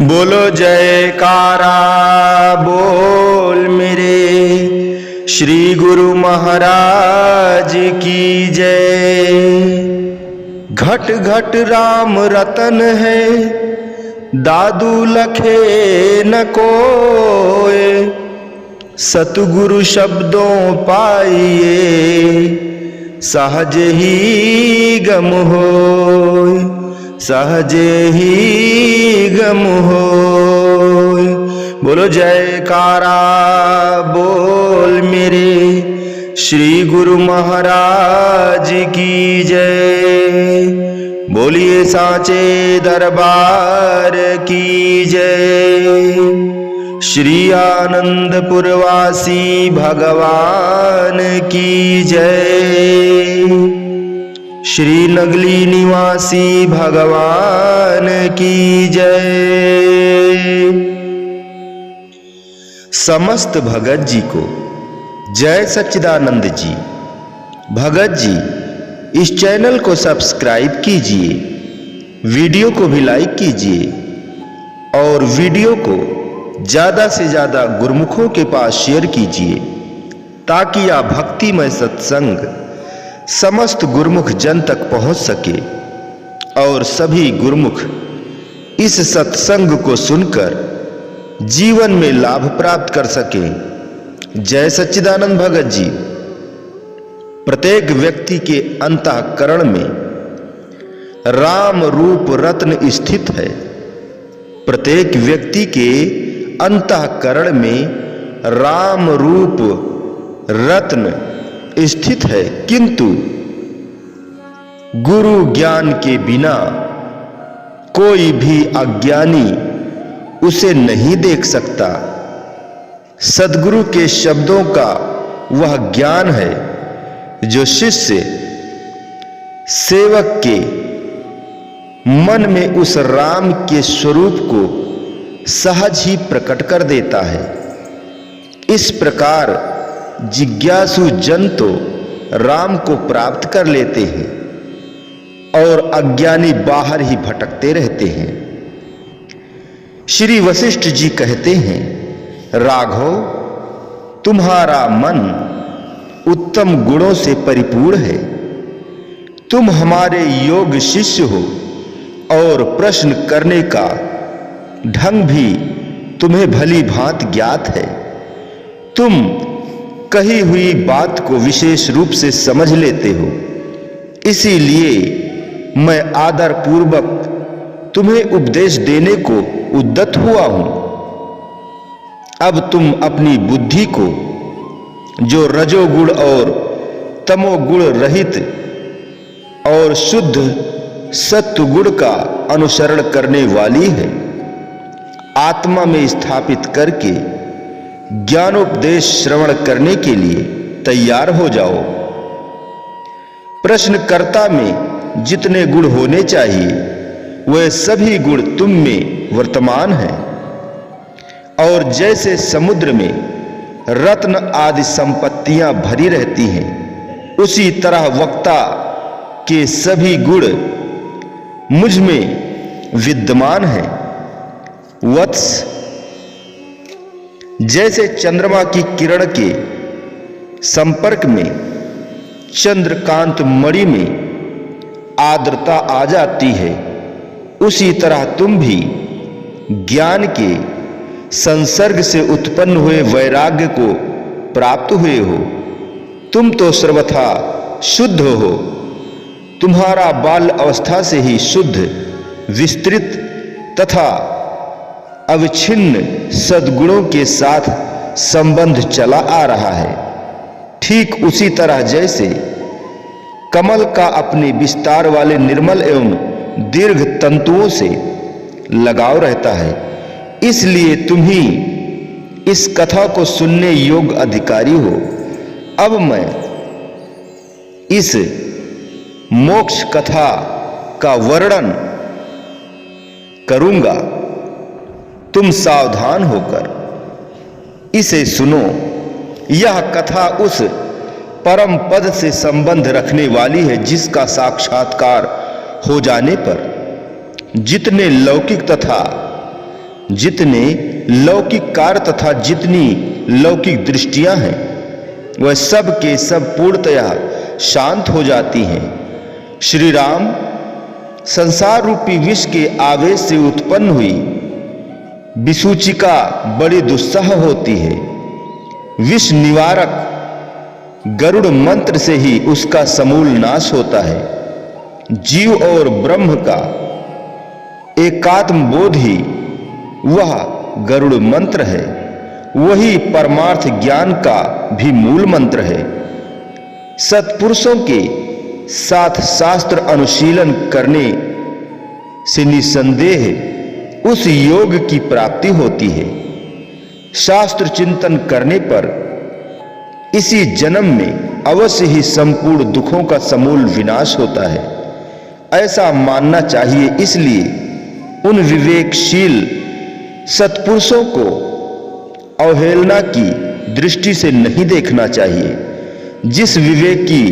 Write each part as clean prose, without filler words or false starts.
बोलो जयकारा बोल मेरे श्री गुरु महाराज की जय। घट घट राम रतन है, दादू लखे न कोय। सतगुरु शब्दों पाइए, सहज ही गम होय, सहज ही गम होय। बोलो जयकारा बोल मेरे श्री गुरु महाराज की जय। बोलिए साचे दरबार की जय। श्री आनंदपुर वासी भगवान की जय। श्री नगली निवासी भगवान की जय। समस्त भगत जी को जय सच्चिदानंद जी। भगत जी इस चैनल को सब्सक्राइब कीजिए, वीडियो को भी लाइक कीजिए और वीडियो को ज्यादा से ज्यादा गुरुमुखों के पास शेयर कीजिए, ताकि यह भक्तिमय सत्संग समस्त गुरुमुख जन तक पहुंच सके और सभी गुरुमुख इस सत्संग को सुनकर जीवन में लाभ प्राप्त कर सके। जय सच्चिदानंद भगत जी। प्रत्येक व्यक्ति के अंतःकरण में राम रूप रत्न स्थित है। प्रत्येक व्यक्ति के अंतःकरण में राम रूप रत्न स्थित है, किंतु गुरु ज्ञान के बिना कोई भी अज्ञानी उसे नहीं देख सकता। सद्गुरु के शब्दों का वह ज्ञान है जो शिष्य सेवक के मन में उस राम के स्वरूप को सहज ही प्रकट कर देता है। इस प्रकार जिज्ञासु जन तो राम को प्राप्त कर लेते हैं और अज्ञानी बाहर ही भटकते रहते हैं। श्री वशिष्ठ जी कहते हैं, राघव तुम्हारा मन उत्तम गुणों से परिपूर्ण है। तुम हमारे योग शिष्य हो और प्रश्न करने का ढंग भी तुम्हें भली भांति ज्ञात है। तुम कही हुई बात को विशेष रूप से समझ लेते हो, इसीलिए मैं आदर पूर्वक तुम्हें उपदेश देने को उद्यत हुआ हूं। अब तुम अपनी बुद्धि को, जो रजोगुण और तमोगुण रहित और शुद्ध सत्वगुण का अनुसरण करने वाली है, आत्मा में स्थापित करके ज्ञानोपदेश श्रवण करने के लिए तैयार हो जाओ। प्रश्नकर्ता में जितने गुण होने चाहिए वह सभी गुण तुम में वर्तमान हैं, और जैसे समुद्र में रत्न आदि संपत्तियां भरी रहती हैं, उसी तरह वक्ता के सभी गुण मुझ में विद्यमान हैं। वत्स, जैसे चंद्रमा की किरण के संपर्क में चंद्रकांत मणि में आर्द्रता आ जाती है, उसी तरह तुम भी ज्ञान के संसर्ग से उत्पन्न हुए वैराग्य को प्राप्त हुए हो। तुम तो सर्वथा शुद्ध हो। तुम्हारा बाल अवस्था से ही शुद्ध, विस्तृत तथा अविच्छिन्न सद्गुणों के साथ संबंध चला आ रहा है। ठीक उसी तरह जैसे कमल का अपने विस्तार वाले निर्मल एवं दीर्घ तंतुओं से लगाव रहता है, इसलिए तुम ही इस कथा को सुनने योग्य अधिकारी हो। अब मैं इस मोक्ष कथा का वर्णन करूंगा। तुम सावधान होकर इसे सुनो। यह कथा उस परम पद से संबंध रखने वाली है जिसका साक्षात्कार हो जाने पर जितने लौकिक तथा जितने लौकिक कार्य तथा जितनी लौकिक दृष्टियां हैं वह सब के सब पूर्णतया शांत हो जाती हैं। श्री राम संसार रूपी विष के आवेश से उत्पन्न हुई विसूचिका बड़ी दुस्सह होती है। विष निवारक गरुड़ मंत्र से ही उसका समूल नाश होता है। जीव और ब्रह्म का एकात्म बोध ही वह गरुड़ मंत्र है। वही परमार्थ ज्ञान का भी मूल मंत्र है। सत्पुरुषों के साथ शास्त्र अनुशीलन करने से निसंदेह उस योग की प्राप्ति होती है। शास्त्र चिंतन करने पर इसी जन्म में अवश्य ही संपूर्ण दुखों का समूल विनाश होता है, ऐसा मानना चाहिए। इसलिए उन विवेकशील सत्पुरुषों को अवहेलना की दृष्टि से नहीं देखना चाहिए। जिस विवेकी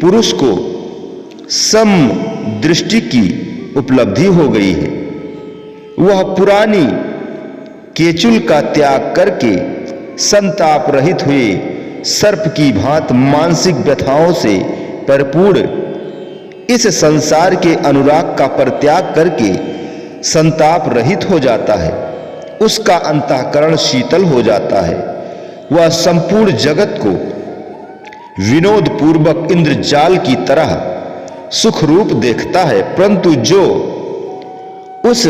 पुरुष को सम दृष्टि की उपलब्धि हो गई है, वह पुरानी केचुल का त्याग करके संताप रहित हुए सर्प की भांति मानसिक व्यथाओं से परिपूर्ण इस संसार के अनुराग का परित्याग करके संताप रहित हो जाता है। उसका अंतःकरण शीतल हो जाता है। वह संपूर्ण जगत को विनोद पूर्वक इंद्रजाल की तरह सुख रूप देखता है, परंतु जो उस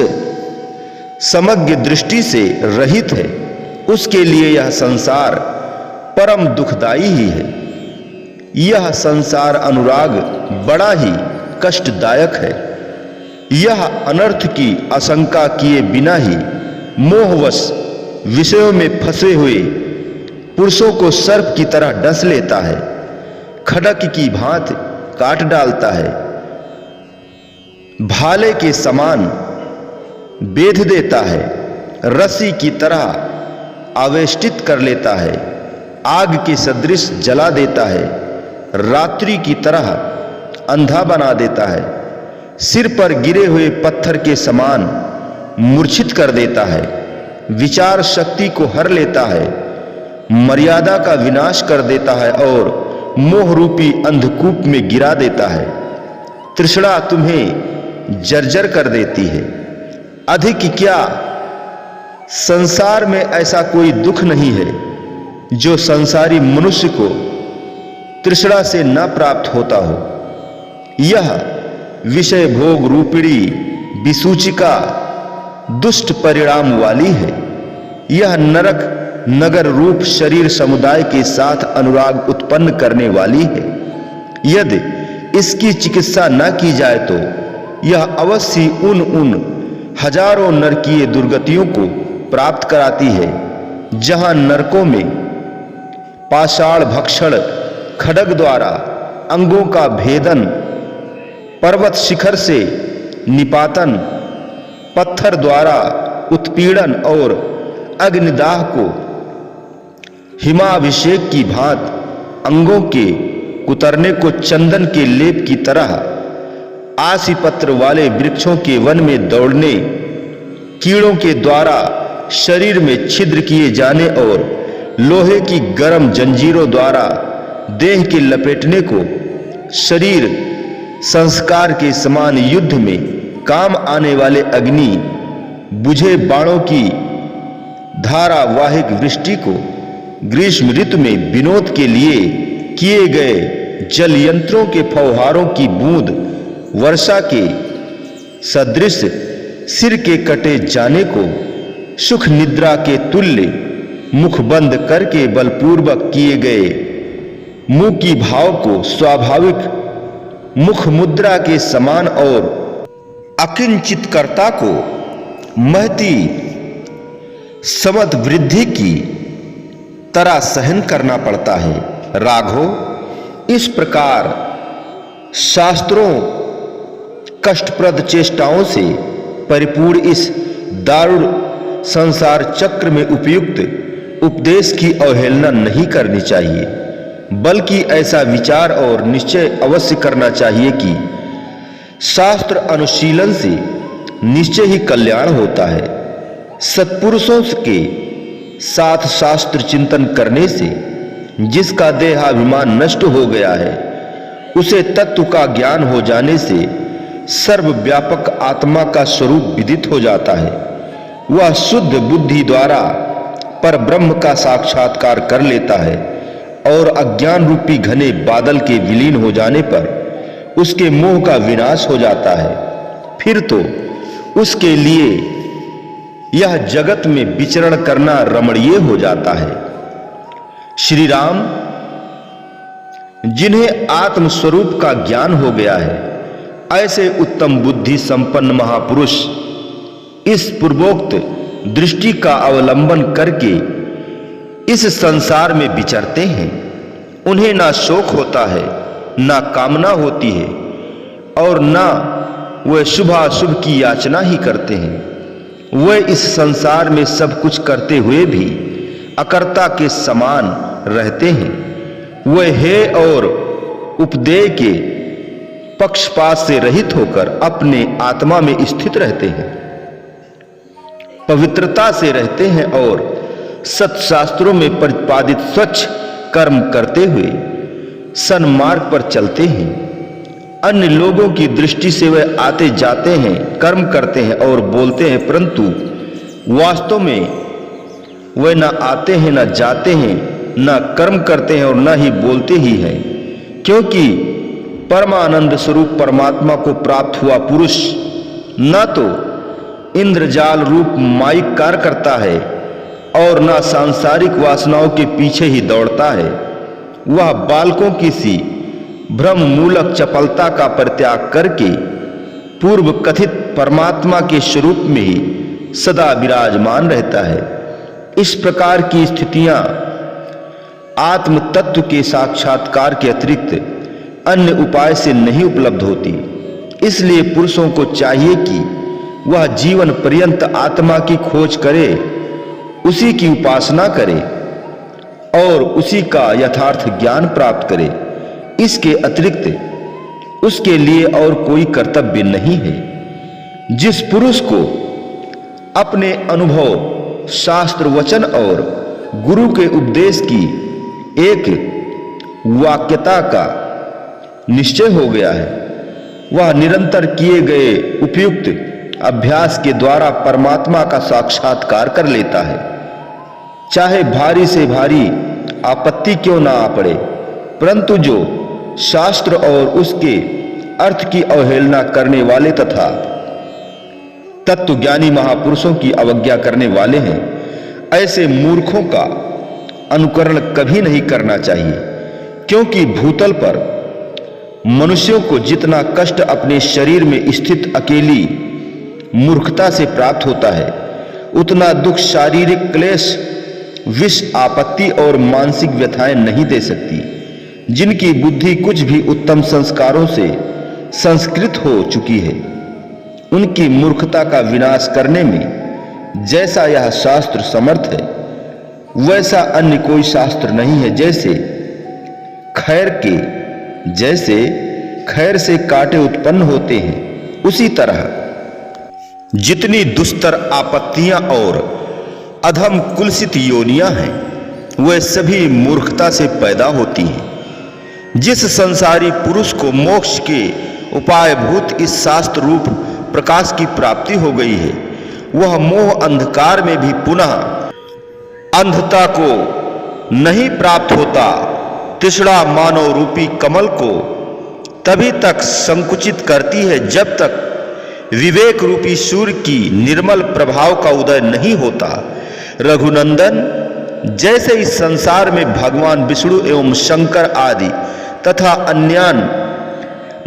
समग्र दृष्टि से रहित है उसके लिए यह संसार परम दुखदाई ही है। यह संसार अनुराग बड़ा ही कष्टदायक है। यह अनर्थ की आशंका किए बिना ही मोहवश विषयों में फंसे हुए पुरुषों को सर्प की तरह डस लेता है, खड़क की भांति काट डालता है, भाले के समान बेध देता है, रस्सी की तरह आवेष्टित कर लेता है, आग के सदृश जला देता है, रात्रि की तरह अंधा बना देता है, सिर पर गिरे हुए पत्थर के समान मूर्छित कर देता है, विचार शक्ति को हर लेता है, मर्यादा का विनाश कर देता है और मोह रूपी अंधकूप में गिरा देता है। तृष्णा तुम्हें जर्जर कर देती है। अधिक क्या, संसार में ऐसा कोई दुख नहीं है जो संसारी मनुष्य को तृष्णा से न प्राप्त होता हो। यह विषय भोग रूपिणी विसूचिका दुष्ट परिणाम वाली है। यह नरक नगर रूप शरीर समुदाय के साथ अनुराग उत्पन्न करने वाली है। यदि इसकी चिकित्सा न की जाए तो यह अवश्य उन हजारों नरकीय दुर्गतियों को प्राप्त कराती है, जहां नरकों में पाषाण भक्षण, खड्ग द्वारा अंगों का भेदन, पर्वत शिखर से निपातन, पत्थर द्वारा उत्पीड़न और अग्निदाह को हिमाभिषेक की भांति अंगों के कुतरने को चंदन के लेप की तरह, आसी पत्र वाले वृक्षों के वन में दौड़ने, कीड़ों के द्वारा शरीर में छिद्र किए जाने और लोहे की गर्म जंजीरों द्वारा देह के लपेटने को शरीर संस्कार के समान युद्ध में काम आने वाले अग्नि, बुझे बाणों की धारावाहिक वृष्टि को, ग्रीष्म ऋतु में विनोद के लिए किए गए जल यंत्रों के फौहारों की बूंद, वर्षा के सदृश सिर के कटे जाने को, सुख निद्रा के तुल्य मुख बंद करके बलपूर्वक किए गए मुंह की भाव को स्वाभाविक मुख मुद्रा के समान और अकिंचित कर्ता को महती समद वृद्धि की तरह सहन करना पड़ता है। राघव, इस प्रकार शास्त्रों कष्टप्रद चेष्टाओं से परिपूर्ण इस दारुण संसार चक्र में उपयुक्त उपदेश की अवहेलना नहीं करनी चाहिए, बल्कि ऐसा विचार और निश्चय अवश्य करना चाहिए कि शास्त्र अनुशीलन से निश्चय ही कल्याण होता है। सत्पुरुषों के साथ शास्त्र चिंतन करने से जिसका देहाभिमान नष्ट हो गया है, उसे तत्व का ज्ञान हो जाने से सर्वव्यापक आत्मा का स्वरूप विदित हो जाता है। वह शुद्ध बुद्धि द्वारा पर ब्रह्म का साक्षात्कार कर लेता है और अज्ञान रूपी घने बादल के विलीन हो जाने पर उसके मोह का विनाश हो जाता है। फिर तो उसके लिए यह जगत में विचरण करना रमणीय हो जाता है। श्री राम, जिन्हें आत्म स्वरूप का ज्ञान हो गया है, ऐसे उत्तम बुद्धि संपन्न महापुरुष इस पूर्वोक्त दृष्टि का अवलंबन करके इस संसार में विचरते हैं। उन्हें ना शोक होता है, ना कामना होती है और ना वह शुभाशुभ की याचना ही करते हैं। वह इस संसार में सब कुछ करते हुए भी अकर्ता के समान रहते हैं। वह है और उपदेय के पक्षपात से रहित होकर अपने आत्मा में स्थित रहते हैं, पवित्रता से रहते हैं और सत्शास्त्रों में प्रतिपादित स्वच्छ कर्म करते हुए सन्मार्ग पर चलते हैं। अन्य लोगों की दृष्टि से वे आते जाते हैं, कर्म करते हैं और बोलते हैं, परंतु वास्तव में वे न आते हैं, न जाते हैं, न कर्म करते हैं और न ही बोलते ही हैं। क्योंकि परमानंद स्वरूप परमात्मा को प्राप्त हुआ पुरुष न तो इंद्रजाल रूप माइक कार्य करता है और न सांसारिक वासनाओं के पीछे ही दौड़ता है। वह बालकों की सी भ्रम मूलक चपलता का परित्याग करके पूर्व कथित परमात्मा के स्वरूप में ही सदा विराजमान रहता है। इस प्रकार की स्थितियां आत्म तत्व के साक्षात्कार के अतिरिक्त अन्य उपाय से नहीं उपलब्ध होती। इसलिए पुरुषों को चाहिए कि वह जीवन पर्यंत आत्मा की खोज करे, उसी की उपासना करे और उसी का यथार्थ ज्ञान प्राप्त करे। इसके अतिरिक्त उसके लिए और कोई कर्तव्य नहीं है। जिस पुरुष को अपने अनुभव, शास्त्र वचन और गुरु के उपदेश की एक वाक्यता का निश्चय हो गया है, वह निरंतर किए गए उपयुक्त अभ्यास के द्वारा परमात्मा का साक्षात्कार कर लेता है। चाहे भारी से भारी आपत्ति क्यों ना आ पड़े, परंतु जो शास्त्र और उसके अर्थ की अवहेलना करने वाले तथा तत्वज्ञानी महापुरुषों की अवज्ञा करने वाले हैं, ऐसे मूर्खों का अनुकरण कभी नहीं करना चाहिए। क्योंकि भूतल पर मनुष्यों को जितना कष्ट अपने शरीर में स्थित अकेली मूर्खता से प्राप्त होता है, उतना दुख शारीरिक क्लेश, विष, आपत्ति और मानसिक व्यथाएं नहीं दे सकती। जिनकी बुद्धि कुछ भी उत्तम संस्कारों से संस्कृत हो चुकी है, उनकी मूर्खता का विनाश करने में जैसा यह शास्त्र समर्थ है, वैसा अन्य कोई शास्त्र नहीं है। जैसे खैर से कांटे उत्पन्न होते हैं, उसी तरह जितनी दुस्तर आपत्तियां और अधम कुलसित योनियां हैं, वे सभी मूर्खता से पैदा होती हैं। जिस संसारी पुरुष को मोक्ष के उपायभूत इस शास्त्र रूप प्रकाश की प्राप्ति हो गई है, वह मोह अंधकार में भी पुनः अंधता को नहीं प्राप्त होता। तीसरा मानव रूपी कमल को तभी तक संकुचित करती है जब तक विवेक रूपी सूर्य की निर्मल प्रभाव का उदय नहीं होता। रघुनंदन, जैसे इस संसार में भगवान विष्णु एवं शंकर आदि तथा अन्यान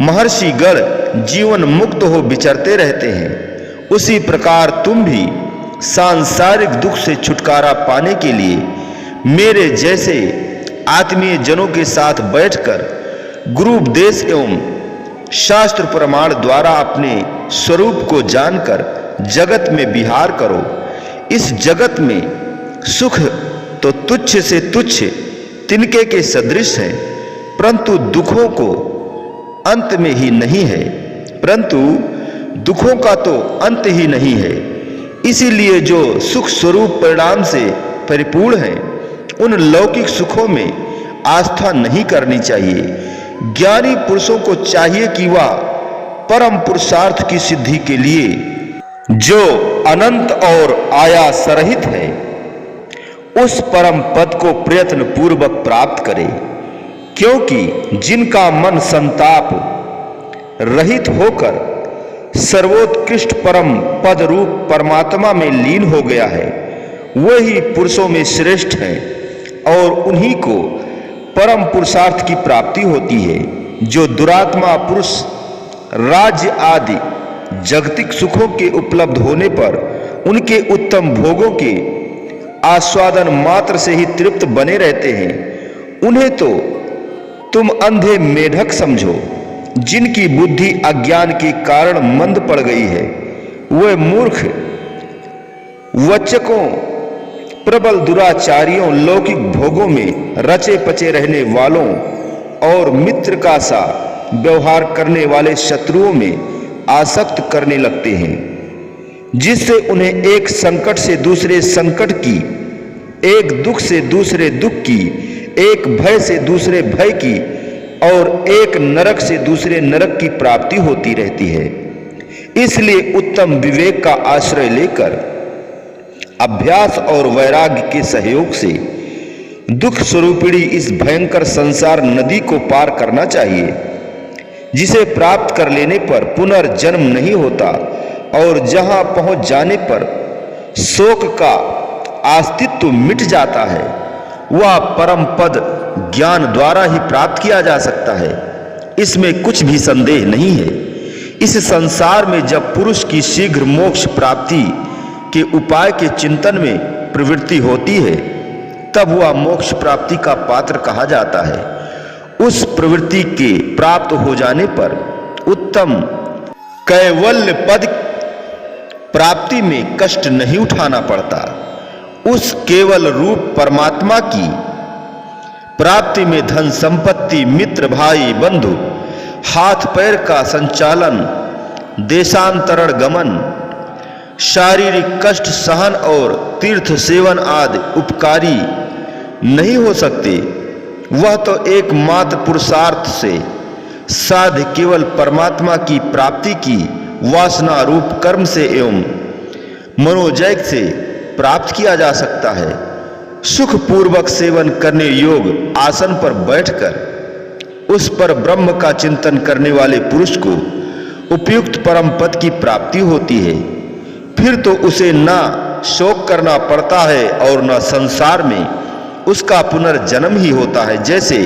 महर्षिगण जीवन मुक्त हो विचरते रहते हैं, उसी प्रकार तुम भी सांसारिक दुख से छुटकारा पाने के लिए मेरे जैसे आत्मीय जनों के साथ बैठकर गुरु उपदेश एवं शास्त्र प्रमाण द्वारा अपने स्वरूप को जानकर जगत में विहार करो। इस जगत में सुख तो तुच्छ से तुच्छ तिनके के सदृश है, परंतु दुखों को अंत में ही नहीं है, परंतु दुखों का तो अंत ही नहीं है। इसीलिए जो सुख स्वरूप परिणाम से परिपूर्ण है, उन लौकिक सुखों में आस्था नहीं करनी चाहिए। ज्ञानी पुरुषों को चाहिए कि वह परम पुरुषार्थ की सिद्धि के लिए, जो अनंत और आयास रहित है, उस परम पद को प्रयत्न पूर्वक प्राप्त करे। क्योंकि जिनका मन संताप रहित होकर सर्वोत्कृष्ट परम पद रूप परमात्मा में लीन हो गया है, वही पुरुषों में श्रेष्ठ है और उन्हीं को परम पुरुषार्थ की प्राप्ति होती है। जो दुरात्मा पुरुष राज्य आदि जागतिक सुखों के उपलब्ध होने पर उनके उत्तम भोगों के आस्वादन मात्र से ही तृप्त बने रहते हैं, उन्हें तो तुम अंधे मेढक समझो। जिनकी बुद्धि अज्ञान के कारण मंद पड़ गई है, वे मूर्ख वचकों, प्रबल दुराचारियों, लौकिक भोगों में रचे पचे रहने वालों और मित्र का सा व्यवहार करने वाले शत्रुओं में आसक्त करने लगते हैं, जिससे उन्हें एक संकट से दूसरे संकट की, एक दुख से दूसरे दुख की, एक भय से दूसरे भय की और एक नरक से दूसरे नरक की प्राप्ति होती रहती है। इसलिए उत्तम विवेक का आश्रय लेकर अभ्यास और वैराग्य के सहयोग से दुख स्वरूपिणी इस भयंकर संसार नदी को पार करना चाहिए, जिसे प्राप्त कर लेने पर पुनर्जन्म नहीं होता और जहां पहुंच जाने पर शोक का अस्तित्व मिट जाता है। वह परम पद ज्ञान द्वारा ही प्राप्त किया जा सकता है, इसमें कुछ भी संदेह नहीं है। इस संसार में जब पुरुष की शीघ्र मोक्ष प्राप्ति के उपाय के चिंतन में प्रवृत्ति होती है, तब वह मोक्ष प्राप्ति का पात्र कहा जाता है। उस प्रवृत्ति के प्राप्त हो जाने पर उत्तम कैवल्य पद प्राप्ति में कष्ट नहीं उठाना पड़ता। उस केवल रूप परमात्मा की प्राप्ति में धन संपत्ति, मित्र भाई बंधु, हाथ पैर का संचालन, देशांतरण गमन, शारीरिक कष्ट सहन और तीर्थ सेवन आदि उपकारी नहीं हो सकते। वह तो एकमात्र पुरुषार्थ से साध्य केवल परमात्मा की प्राप्ति की वासना रूप कर्म से एवं मनोजय से प्राप्त किया जा सकता है। सुख पूर्वक सेवन करने योग आसन पर बैठकर उस पर ब्रह्म का चिंतन करने वाले पुरुष को उपयुक्त परम पद की प्राप्ति होती है। फिर तो उसे ना शोक करना पड़ता है और न संसार में उसका पुनर्जन्म ही होता है। जैसे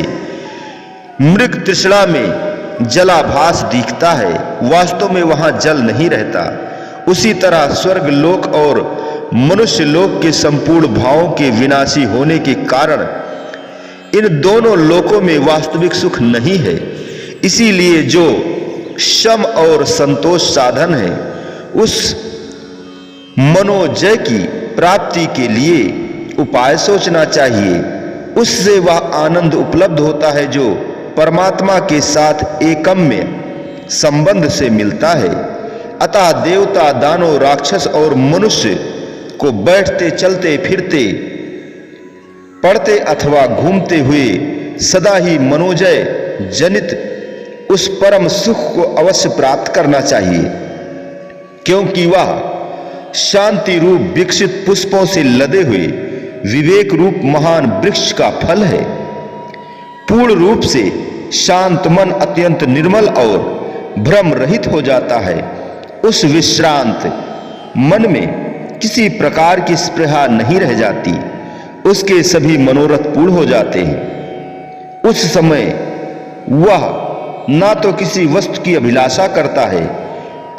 मृग तृष्णा में जलाभास दिखता है, वास्तव में वहां जल नहीं रहता, उसी तरह स्वर्ग लोक और मनुष्य लोक के संपूर्ण भावों के विनाशी होने के कारण इन दोनों लोकों में वास्तविक सुख नहीं है। इसीलिए जो शम और संतोष साधन है, उस मनोजय की प्राप्ति के लिए उपाय सोचना चाहिए। उससे वह आनंद उपलब्ध होता है जो परमात्मा के साथ एकम्य संबंध से मिलता है। अतः देवता, दानव, राक्षस और मनुष्य को बैठते, चलते, फिरते, पढ़ते अथवा घूमते हुए सदा ही मनोजय जनित उस परम सुख को अवश्य प्राप्त करना चाहिए, क्योंकि वह शांति रूप विकसित पुष्पों से लदे हुए विवेक रूप महान वृक्ष का फल है। पूर्ण रूप से शांत मन अत्यंत निर्मल और भ्रम रहित हो जाता है। उस विश्रांत मन में किसी प्रकार की स्पृहा नहीं रह जाती, उसके सभी मनोरथ पूर्ण हो जाते हैं। उस समय वह ना तो किसी वस्तु की अभिलाषा करता है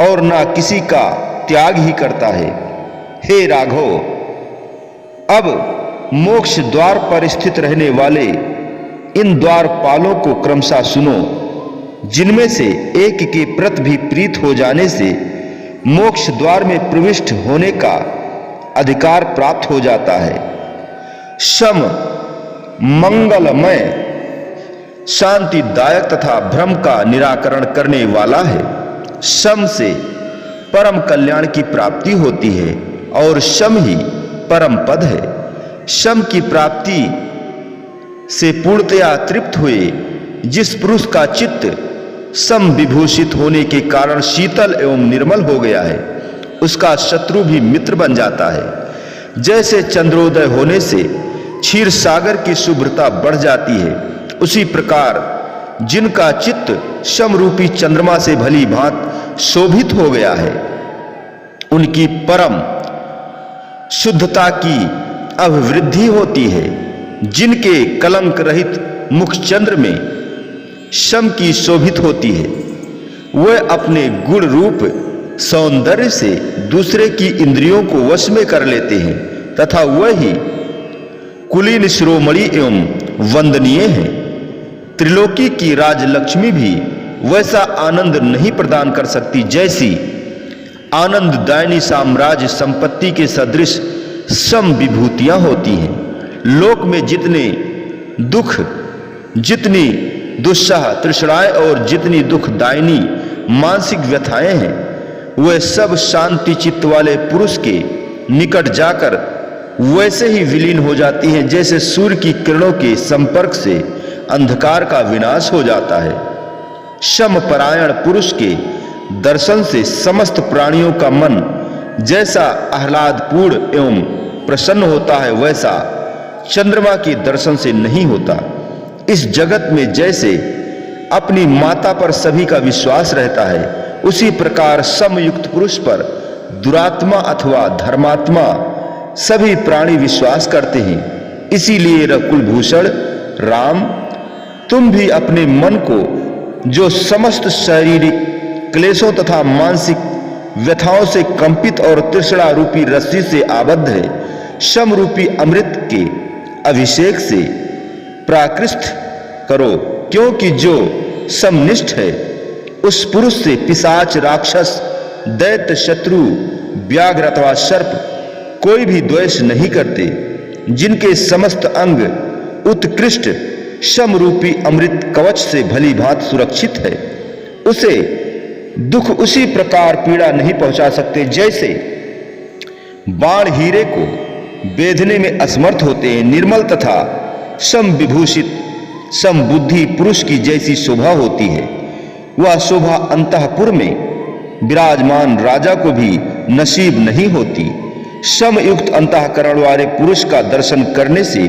और ना किसी का त्याग ही करता है। हे राघव, अब मोक्ष द्वार पर स्थित रहने वाले इन द्वारपालों को क्रमशः सुनो, जिनमें से एक के प्रति भी प्रीत हो जाने से मोक्ष द्वार में प्रविष्ट होने का अधिकार प्राप्त हो जाता है। शम मंगलमय, शांतिदायक तथा भ्रम का निराकरण करने वाला है। शम से परम कल्याण की प्राप्ति होती है और शम ही परम पद है। शम की प्राप्ति से पूर्णतया तृप्त हुए जिस पुरुष का चित्त सम विभूषित होने के कारण शीतल एवं निर्मल हो गया है, उसका शत्रु भी मित्र बन जाता है। जैसे चंद्रोदय होने से क्षीर सागर की शुभ्रता बढ़ जाती है, उसी प्रकार जिनका चित्त शम रूपी चंद्रमा से भली भांति शोभित हो गया है, उनकी परम शुद्धता की अभिवृद्धि होती है। जिनके कलंक रहित मुख चंद्र में शम की शोभित होती है, वह अपने गुण रूप सौंदर्य से दूसरे की इंद्रियों को वश में कर लेते हैं तथा वही कुलीन शिरोमणि एवं वंदनीय है। त्रिलोकी की राजलक्ष्मी भी वैसा आनंद नहीं प्रदान कर सकती जैसी आनंददायिनी साम्राज्य संपत्ति के सदृश सम विभूतियां होती हैं। लोक में जितने दुख, जितनी दुस्साह तृष्णाएं और जितनी दुखदायिनी मानसिक व्यथाएं हैं, वह सब शांति चित्त वाले पुरुष के निकट जाकर वैसे ही विलीन हो जाती हैं जैसे सूर्य की किरणों के संपर्क से अंधकार का विनाश हो जाता है। शम परायण पुरुष के दर्शन से समस्त प्राणियों का मन जैसा आह्लादपूर्ण एवं प्रसन्न होता है, वैसा चंद्रमा के दर्शन से नहीं होता। इस जगत में जैसे अपनी माता पर सभी का विश्वास रहता है, उसी प्रकार समयुक्त पुरुष पर दुरात्मा अथवा धर्मात्मा सभी प्राणी विश्वास करते हैं। इसीलिए कुलभूषण राम, तुम भी अपने मन को जो समस्त शारीरिक क्लेशों तथा मानसिक व्यथाओं से कंपित और तृष्णा रूपी रस्सी से आबद्ध है, शम रूपी अमृत के अभिषेक से प्राकृष्ट करो, क्योंकि जो समनिष्ठ है उस पुरुष से पिशाच, राक्षस, दैत्य, शत्रु, व्याघ्र अथवा सर्प कोई भी द्वेष नहीं करते। जिनके समस्त अंग उत्कृष्ट शम रूपी अमृत कवच से भली भांति सुरक्षित है, उसे दुख उसी प्रकार पीड़ा नहीं पहुंचा सकते जैसे बाण हीरे को बेधने में असमर्थ होते हैं। निर्मल तथा सम विभूषित सम बुद्धि पुरुष की जैसी शोभा होती है, वह शोभा अंतःपुर में विराजमान राजा को भी नसीब नहीं होती। सम युक्त अंतःकरण वाले पुरुष का दर्शन करने से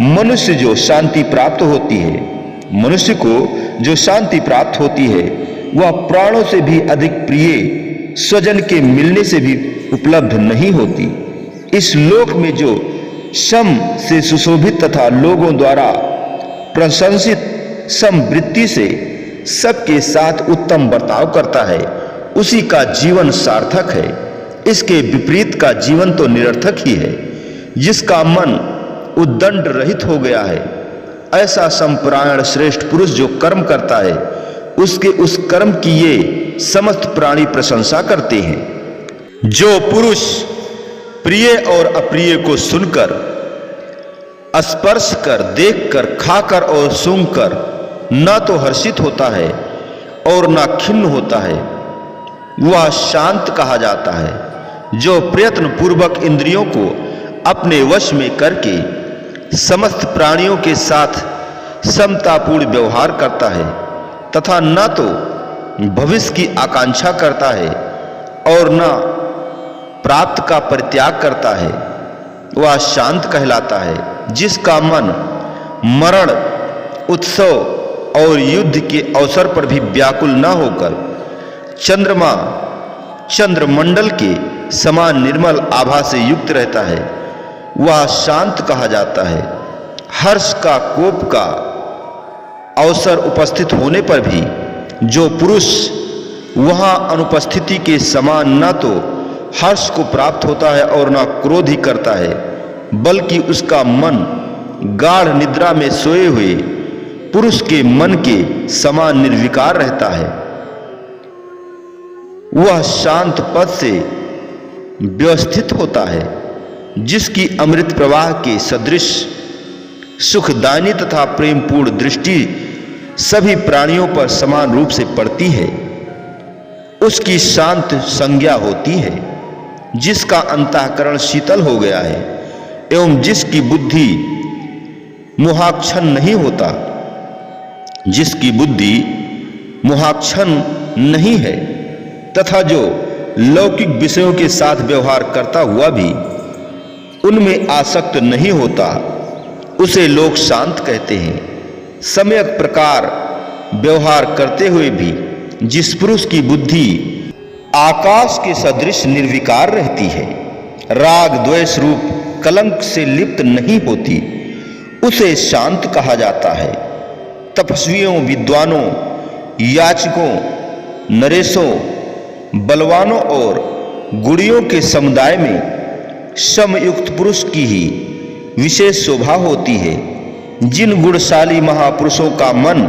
मनुष्य जो शांति प्राप्त होती है, मनुष्य को जो शांति प्राप्त होती है, वह प्राणों से भी अधिक प्रिय स्वजन के मिलने से भी उपलब्ध नहीं होती। इस लोक में जो सम से सुशोभित तथा लोगों द्वारा प्रशंसित समवृत्ति से सबके साथ उत्तम बर्ताव करता है, उसी का जीवन सार्थक है। इसके विपरीत का जीवन तो निरर्थक ही है। जिसका मन उद्दंड रहित हो गया है, ऐसा संपरायण श्रेष्ठ पुरुष जो कर्म करता है, उसके उस कर्म की ये समस्त प्राणी प्रशंसा करते हैं। जो पुरुष प्रिय और अप्रिय को सुनकर, स्पर्श कर, देखकर, खाकर और सूंघकर न तो हर्षित होता है और न खिन्न होता है, वह शांत कहा जाता है। जो प्रयत्न पूर्वक इंद्रियों को अपने वश में करके समस्त प्राणियों के साथ समतापूर्ण व्यवहार करता है तथा न तो भविष्य की आकांक्षा करता है और न प्राप्त का परित्याग करता है, वह शांत कहलाता है। जिसका मन मरण, उत्सव और युद्ध के अवसर पर भी व्याकुल न होकर चंद्रमा, चंद्रमंडल के समान निर्मल आभा से युक्त रहता है, वह शांत कहा जाता है। हर्ष का, कोप का अवसर उपस्थित होने पर भी जो पुरुष वहां अनुपस्थिति के समान न तो हर्ष को प्राप्त होता है और न क्रोध ही करता है, बल्कि उसका मन गाढ़ निद्रा में सोए हुए पुरुष के मन के समान निर्विकार रहता है, वह शांत पद से व्यवस्थित होता है। जिसकी अमृत प्रवाह के सदृश सुखदायिनी तथा प्रेमपूर्ण दृष्टि सभी प्राणियों पर समान रूप से पड़ती है, उसकी शांत संज्ञा होती है। जिसका अंतःकरण शीतल हो गया है एवं जिसकी बुद्धि मोहाच्छन्न नहीं होता, जिसकी बुद्धि मोहाच्छन्न नहीं है तथा जो लौकिक विषयों के साथ व्यवहार करता हुआ भी उनमें आसक्त नहीं होता, उसे लोग शांत कहते हैं। सम्यक प्रकार व्यवहार करते हुए भी जिस पुरुष की बुद्धि आकाश के सदृश निर्विकार रहती है, राग द्वेष रूप कलंक से लिप्त नहीं होती, उसे शांत कहा जाता है। तपस्वियों, विद्वानों, याचकों, नरेशों, बलवानों और गुणियों के समुदाय में समयुक्त पुरुष की ही विशेष शोभा होती है। जिन गुणशाली महापुरुषों का मन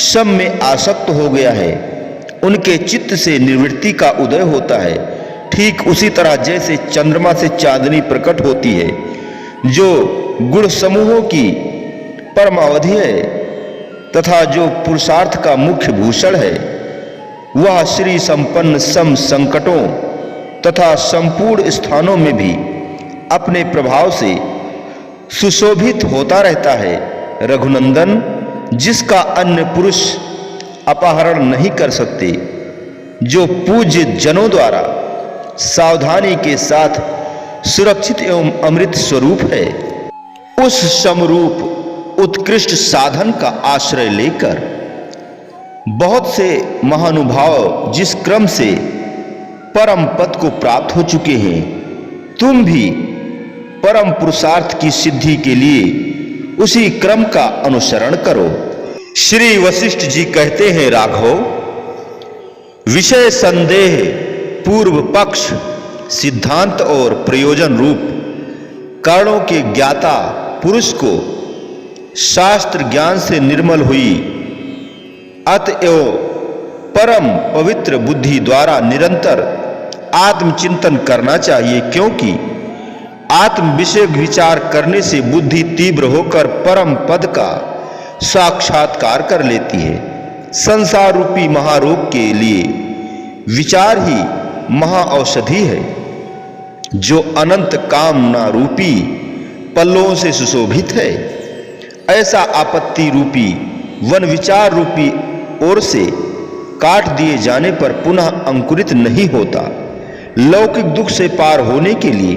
सम में आसक्त हो गया है, उनके चित्त से निवृत्ति का उदय होता है। ठीक उसी तरह जैसे चंद्रमा से चांदनी प्रकट होती है, जो गुण समूहों की परमावधि है तथा जो पुरुषार्थ का मुख्य भूषण है, वह श्री संपन्न सम संकटों तथा संपूर्ण स्थानों में भी अपने प्रभाव से सुशोभित होता रहता है। रघुनंदन, जिसका अन्य पुरुष अपहरण नहीं कर सकते, जो पूज्य जनों द्वारा सावधानी के साथ सुरक्षित एवं अमृत स्वरूप है, उस समरूप उत्कृष्ट साधन का आश्रय लेकर बहुत से महानुभाव जिस क्रम से परम पद को प्राप्त हो चुके हैं, तुम भी परम पुरुषार्थ की सिद्धि के लिए उसी क्रम का अनुसरण करो। श्री वशिष्ठ जी कहते हैं, राघव, विषय संदेह, पूर्व पक्ष, सिद्धांत और प्रयोजन रूप कारणों के ज्ञाता पुरुष को शास्त्र ज्ञान से निर्मल हुई अतएव परम पवित्र बुद्धि द्वारा निरंतर आत्मचिंतन करना चाहिए, क्योंकि आत्म विषय विचार करने से बुद्धि तीव्र होकर परम पद का साक्षात्कार कर लेती है। संसार रूपी महारोग के लिए विचार ही महाऔषधि है, जो अनंत कामना रूपी पल्लों से सुशोभित है। ऐसा आपत्ति रूपी वन विचार रूपी ओर से काट दिए जाने पर पुनः अंकुरित नहीं होता। लौकिक दुख से पार होने के लिए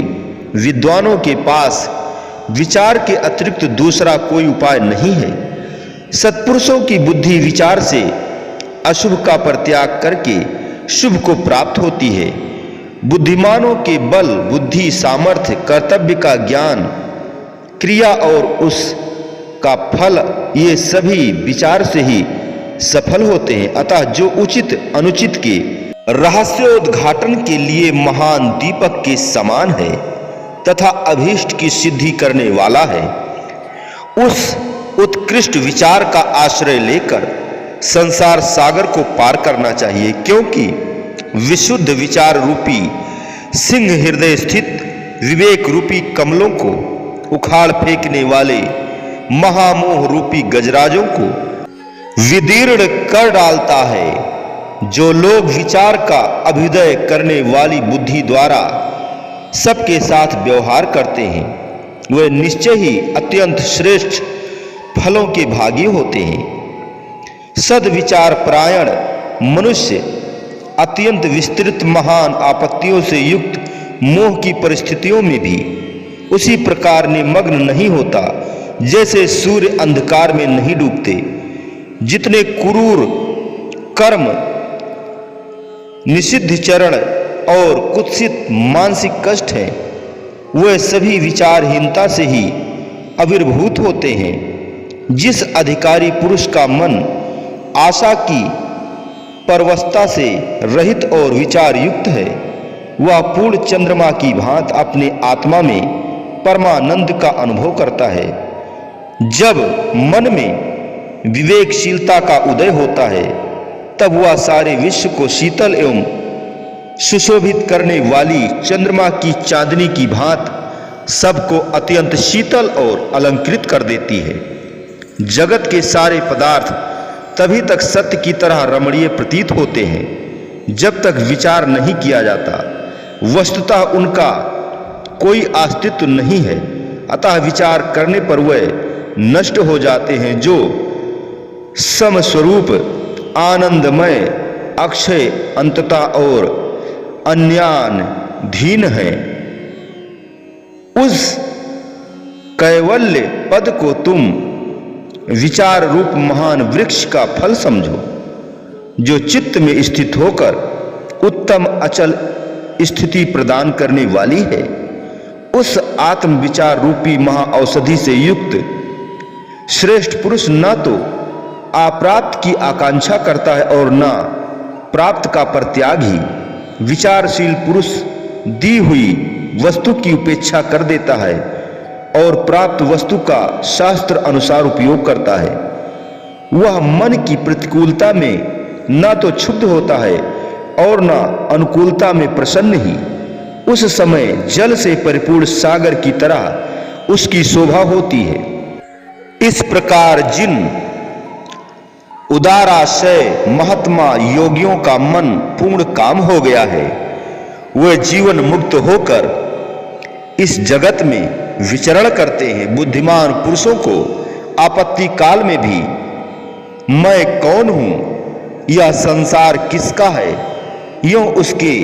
विद्वानों के पास विचार के अतिरिक्त दूसरा कोई उपाय नहीं है। सत्पुरुषों की बुद्धि विचार से अशुभ का परित्याग करके शुभ को प्राप्त होती है। बुद्धिमानों के बल, बुद्धि, सामर्थ्य, कर्तव्य का ज्ञान, क्रिया और उसका फल, ये सभी विचार से ही सफल होते हैं। अतः जो उचित अनुचित के रहस्योद्घाटन के लिए महान दीपक के समान है तथा अभीष्ट की सिद्धि करने वाला है, उस उत्कृष्ट विचार का आश्रय लेकर संसार सागर को पार करना चाहिए, क्योंकि विशुद्ध विचार रूपी सिंह हृदय स्थित विवेक रूपी कमलों को उखाड़ फेंकने वाले महामोह रूपी गजराजों को विदीर्ण कर डालता है। जो लोग विचार का अभ्युदय करने वाली बुद्धि द्वारा सबके साथ व्यवहार करते हैं, वे निश्चय ही अत्यंत श्रेष्ठ फलों के भागी होते हैं। सद्विचार परायण मनुष्य अत्यंत विस्तृत महान आपत्तियों से युक्त मोह की परिस्थितियों में भी उसी प्रकार निमग्न नहीं होता जैसे सूर्य अंधकार में नहीं डूबते। जितने क्रूर कर्म, निषिद्ध चरण और कुत्सित मानसिक कष्ट हैं, वे सभी विचारहीनता से ही आविर्भूत होते हैं। जिस अधिकारी पुरुष का मन आशा की परवस्ता से रहित और विचार युक्त है, वह पूर्ण चंद्रमा की भांति अपने आत्मा में परमानंद का अनुभव करता है। जब मन में विवेकशीलता का उदय होता है, तब वह सारे विश्व को शीतल एवं सुशोभित करने वाली चंद्रमा की चांदनी की भांति सबको अत्यंत शीतल और अलंकृत कर देती है। जगत के सारे पदार्थ तभी तक सत्य की तरह रमणीय प्रतीत होते हैं, जब तक विचार नहीं किया जाता। वस्तुतः उनका कोई अस्तित्व नहीं है, अतः विचार करने पर वे नष्ट हो जाते हैं। जो समस्वरूप आनंदमय अक्षय अंतता और अन्यानधीन है, उस कैवल्य पद को तुम विचार रूप महान वृक्ष का फल समझो, जो चित्त में स्थित होकर उत्तम अचल स्थिति प्रदान करने वाली है। उस आत्म विचार रूपी महाऔषधि से युक्त श्रेष्ठ पुरुष न तो अप्राप्त की आकांक्षा करता है और न प्राप्त का परित्यागी। विचारशील पुरुष दी हुई वस्तु की उपेक्षा कर देता है और प्राप्त वस्तु का शास्त्र अनुसार उपयोग करता है। वह मन की प्रतिकूलता में न तो क्षुब्ध होता है और न अनुकूलता में प्रसन्न ही। उस समय जल से परिपूर्ण सागर की तरह उसकी शोभा होती है। इस प्रकार जिन उदाराशय महात्मा योगियों का मन पूर्ण काम हो गया है, वे जीवन मुक्त होकर इस जगत में विचरण करते हैं। बुद्धिमान पुरुषों को आपत्ति काल में भी मैं कौन हूं, यह संसार किसका है, यूं उसके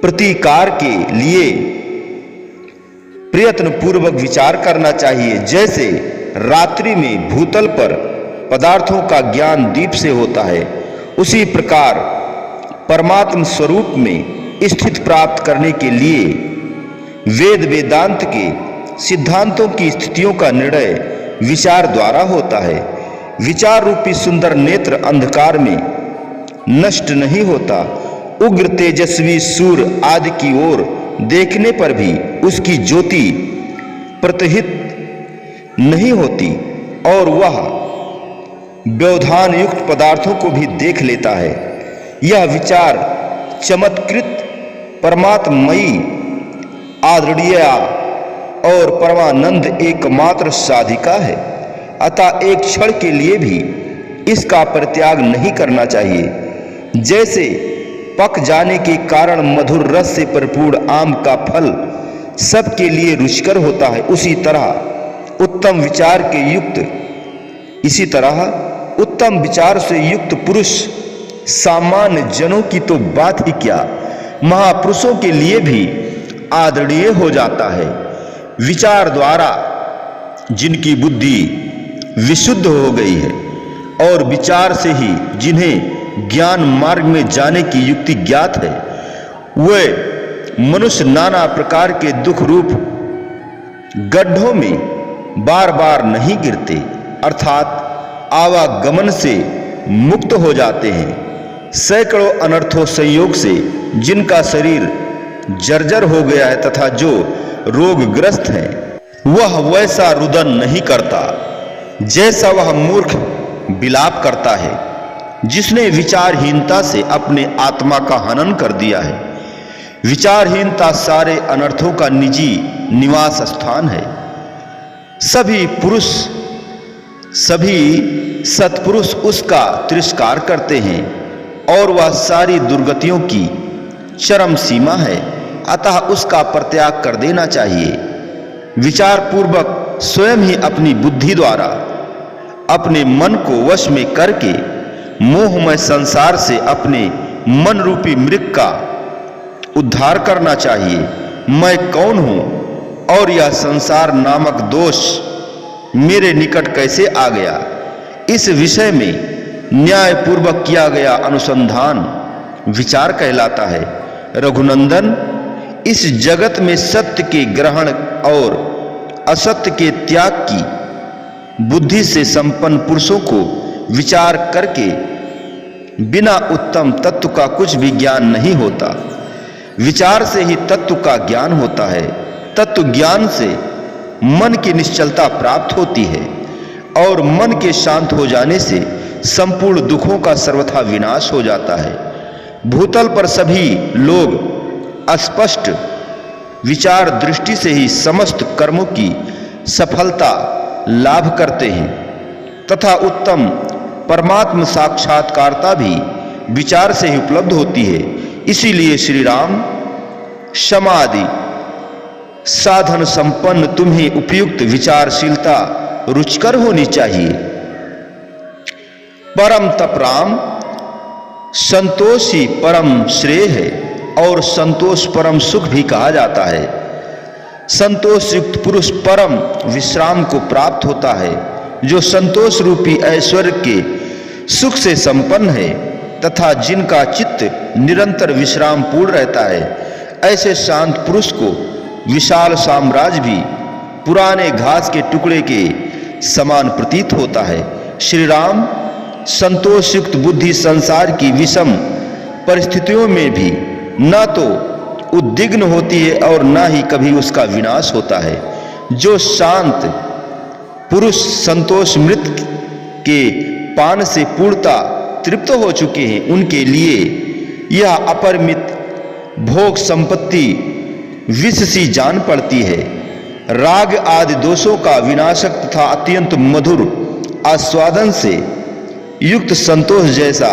प्रतिकार के लिए प्रयत्न पूर्वक विचार करना चाहिए। जैसे रात्रि में भूतल पर पदार्थों का ज्ञान दीप से होता है, उसी प्रकार परमात्म स्वरूप में स्थित प्राप्त करने के लिए वेद वेदांत के सिद्धांतों की स्थितियों का निर्णय विचार द्वारा होता है। विचार रूपी सुंदर नेत्र अंधकार में नष्ट नहीं होता। उग्र तेजस्वी सूर्य आदि की ओर देखने पर भी उसकी ज्योति प्रतिहित नहीं होती और वह व्यवधान युक्त पदार्थों को भी देख लेता है। यह विचार चमत्कृत परमात्मयी आदरणीयता और परमानंद एकमात्र साधिका है। अतः एक क्षण के लिए भी इसका परित्याग नहीं करना चाहिए। जैसे पक जाने के कारण मधुर रस से परिपूर्ण आम का फल सबके लिए रुचिकर होता है, उसी तरह उत्तम विचार से युक्त पुरुष सामान्य जनों की तो बात ही क्या, महापुरुषों के लिए भी आदरणीय हो जाता है। विचार द्वारा जिनकी बुद्धि विशुद्ध हो गई है और विचार से ही जिन्हें ज्ञान मार्ग में जाने की युक्ति ज्ञात है, वे मनुष्य नाना प्रकार के दुख रूप गड्ढों में बार बार नहीं गिरते, अर्थात आवागमन से मुक्त हो जाते हैं। सैकड़ों अनर्थों संयोग से जिनका शरीर जर्जर हो गया है तथा जो रोगग्रस्त है, वह वैसा रुदन नहीं करता जैसा वह मूर्ख विलाप करता है, जिसने विचारहीनता से अपने आत्मा का हनन कर दिया है। विचारहीनता सारे अनर्थों का निजी निवास स्थान है। सभी सत्पुरुष उसका तिरस्कार करते हैं और वह सारी दुर्गतियों की चरम सीमा है, अतः उसका परित्याग कर देना चाहिए। विचार पूर्वक स्वयं ही अपनी बुद्धि द्वारा अपने मन को वश में करके मोहमय संसार से अपने मन रूपी मृग का उद्धार करना चाहिए। मैं कौन हूं और यह संसार नामक दोष मेरे निकट कैसे आ गया, इस विषय में न्यायपूर्वक किया गया अनुसंधान विचार कहलाता है। रघुनंदन, इस जगत में सत्य के ग्रहण और असत्य के त्याग की बुद्धि से संपन्न पुरुषों को विचार करके बिना उत्तम तत्व का कुछ भी ज्ञान नहीं होता। विचार से ही तत्व का ज्ञान होता है। तत्व ज्ञान से मन की निश्चलता प्राप्त होती है और मन के शांत हो जाने से संपूर्ण दुखों का सर्वथा विनाश हो जाता है। भूतल पर सभी लोग अस्पष्ट विचार दृष्टि से ही समस्त कर्मों की सफलता लाभ करते हैं तथा उत्तम परमात्म साक्षात्कारता भी विचार से ही उपलब्ध होती है। इसीलिए श्री राम समाधि साधन संपन्न तुम्हें उपयुक्त विचारशीलता रुचिकर होनी चाहिए। परम तपराम संतोष ही परम श्रेय है और संतोष परम सुख भी कहा जाता है। संतोष युक्त पुरुष परम विश्राम को प्राप्त होता है, जो संतोष रूपी ऐश्वर्य के सुख से संपन्न है तथा जिनका चित्त निरंतर विश्राम पूर्ण रहता है। ऐसे शांत पुरुष को विशाल साम्राज्य भी पुराने घास के टुकड़े के समान प्रतीत होता है। श्री राम, संतोष युक्त बुद्धि संसार की विषम परिस्थितियों में भी न तो उद्विग्न होती है और न ही कभी उसका विनाश होता है। जो शांत पुरुष संतोष मृत के पान से पूर्णता तृप्त हो चुके हैं, उनके लिए यह अपरिमित भोग संपत्ति विष सी जान पड़ती है। राग आदि दोषों का विनाशक तथा अत्यंत मधुर आस्वादन से युक्त संतोष जैसा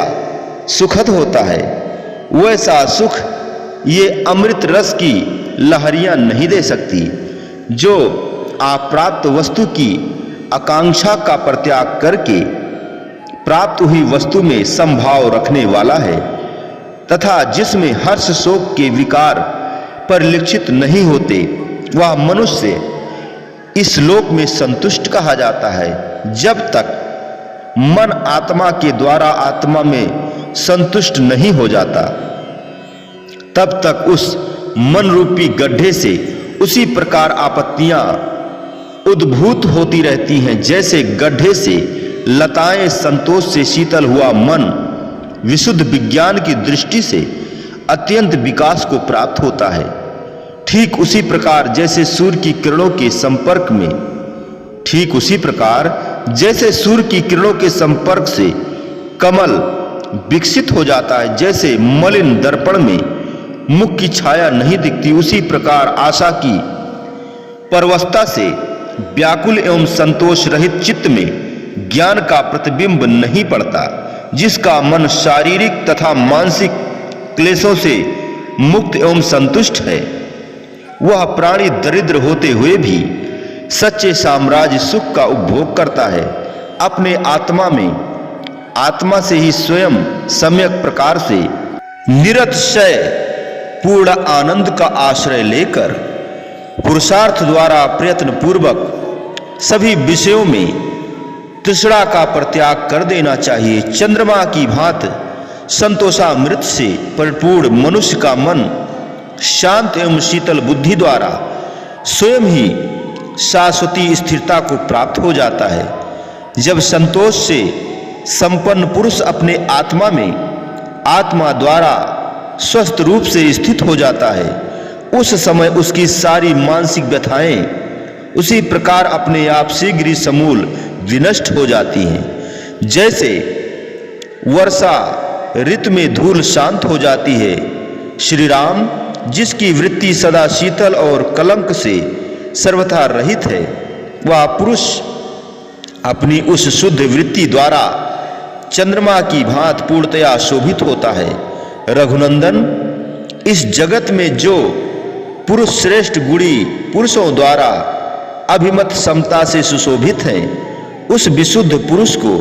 सुखद होता है, वैसा सुख ये अमृत रस की लहरियां नहीं दे सकती। जो अप्राप्त वस्तु की आकांक्षा का परित्याग करके प्राप्त हुई वस्तु में संभाव रखने वाला है तथा जिसमें हर्ष शोक के विकार परिलक्षित नहीं होते, वह मनुष्य इस लोक में संतुष्ट कहा जाता है। जब तक मन आत्मा के द्वारा आत्मा में संतुष्ट नहीं हो जाता, तब तक उस मन रूपी गड्ढे से उसी प्रकार आपत्तियां उद्भूत होती रहती हैं, जैसे गड्ढे से लताएं संतोष से शीतल हुआ मन विशुद्ध विज्ञान की दृष्टि से अत्यंत विकास को प्राप्त होता है। ठीक उसी प्रकार जैसे सूर्य की किरणों के संपर्क में सूर्य की किरणों के संपर्क से कमल विकसित हो जाता है, जैसे मलिन दर्पण में मुख की छाया नहीं दिखती, उसी प्रकार आशा की परवस्था से व्याकुल एवं संतोष रहित चित्त में ज्ञान का प्रतिबिंब नहीं पड़ता। जिसका मन शारीरिक तथा मानसिक क्लेशों से मुक्त एवं संतुष्ट है, वह प्राणी दरिद्र होते हुए भी सच्चे साम्राज्य सुख का उपभोग करता है। अपने आत्मा में आत्मा से ही स्वयं सम्यक प्रकार से निरतिशय पूर्ण आनंद का आश्रय लेकर पुरुषार्थ द्वारा प्रयत्न पूर्वक सभी विषयों में तृष्णा का परित्याग कर देना चाहिए। चंद्रमा की भांति संतोषामृत से परिपूर्ण मनुष्य का मन शांत एवं शीतल बुद्धि द्वारा स्वयं ही शाश्वती स्थिरता को प्राप्त हो जाता है। जब संतोष से संपन्न पुरुष अपने आत्मा में आत्मा द्वारा स्वस्थ रूप से स्थित हो जाता है, उस समय उसकी सारी मानसिक व्यथाएं उसी प्रकार अपने आप शीघ्र ही समूल विनष्ट हो जाती हैं। जैसे वर्षा ऋतु में धूल शांत हो जाती है। श्री राम, जिसकी वृत्ति सदा शीतल और कलंक से सर्वथा रहित है, वह पुरुष अपनी उस शुद्ध वृत्ति द्वारा चंद्रमा की भांति पूर्णतया शोभित होता है। रघुनंदन, इस जगत में जो पुरुष श्रेष्ठ गुणी पुरुषों द्वारा अभिमत समता से सुशोभित हैं, उस विशुद्ध पुरुष को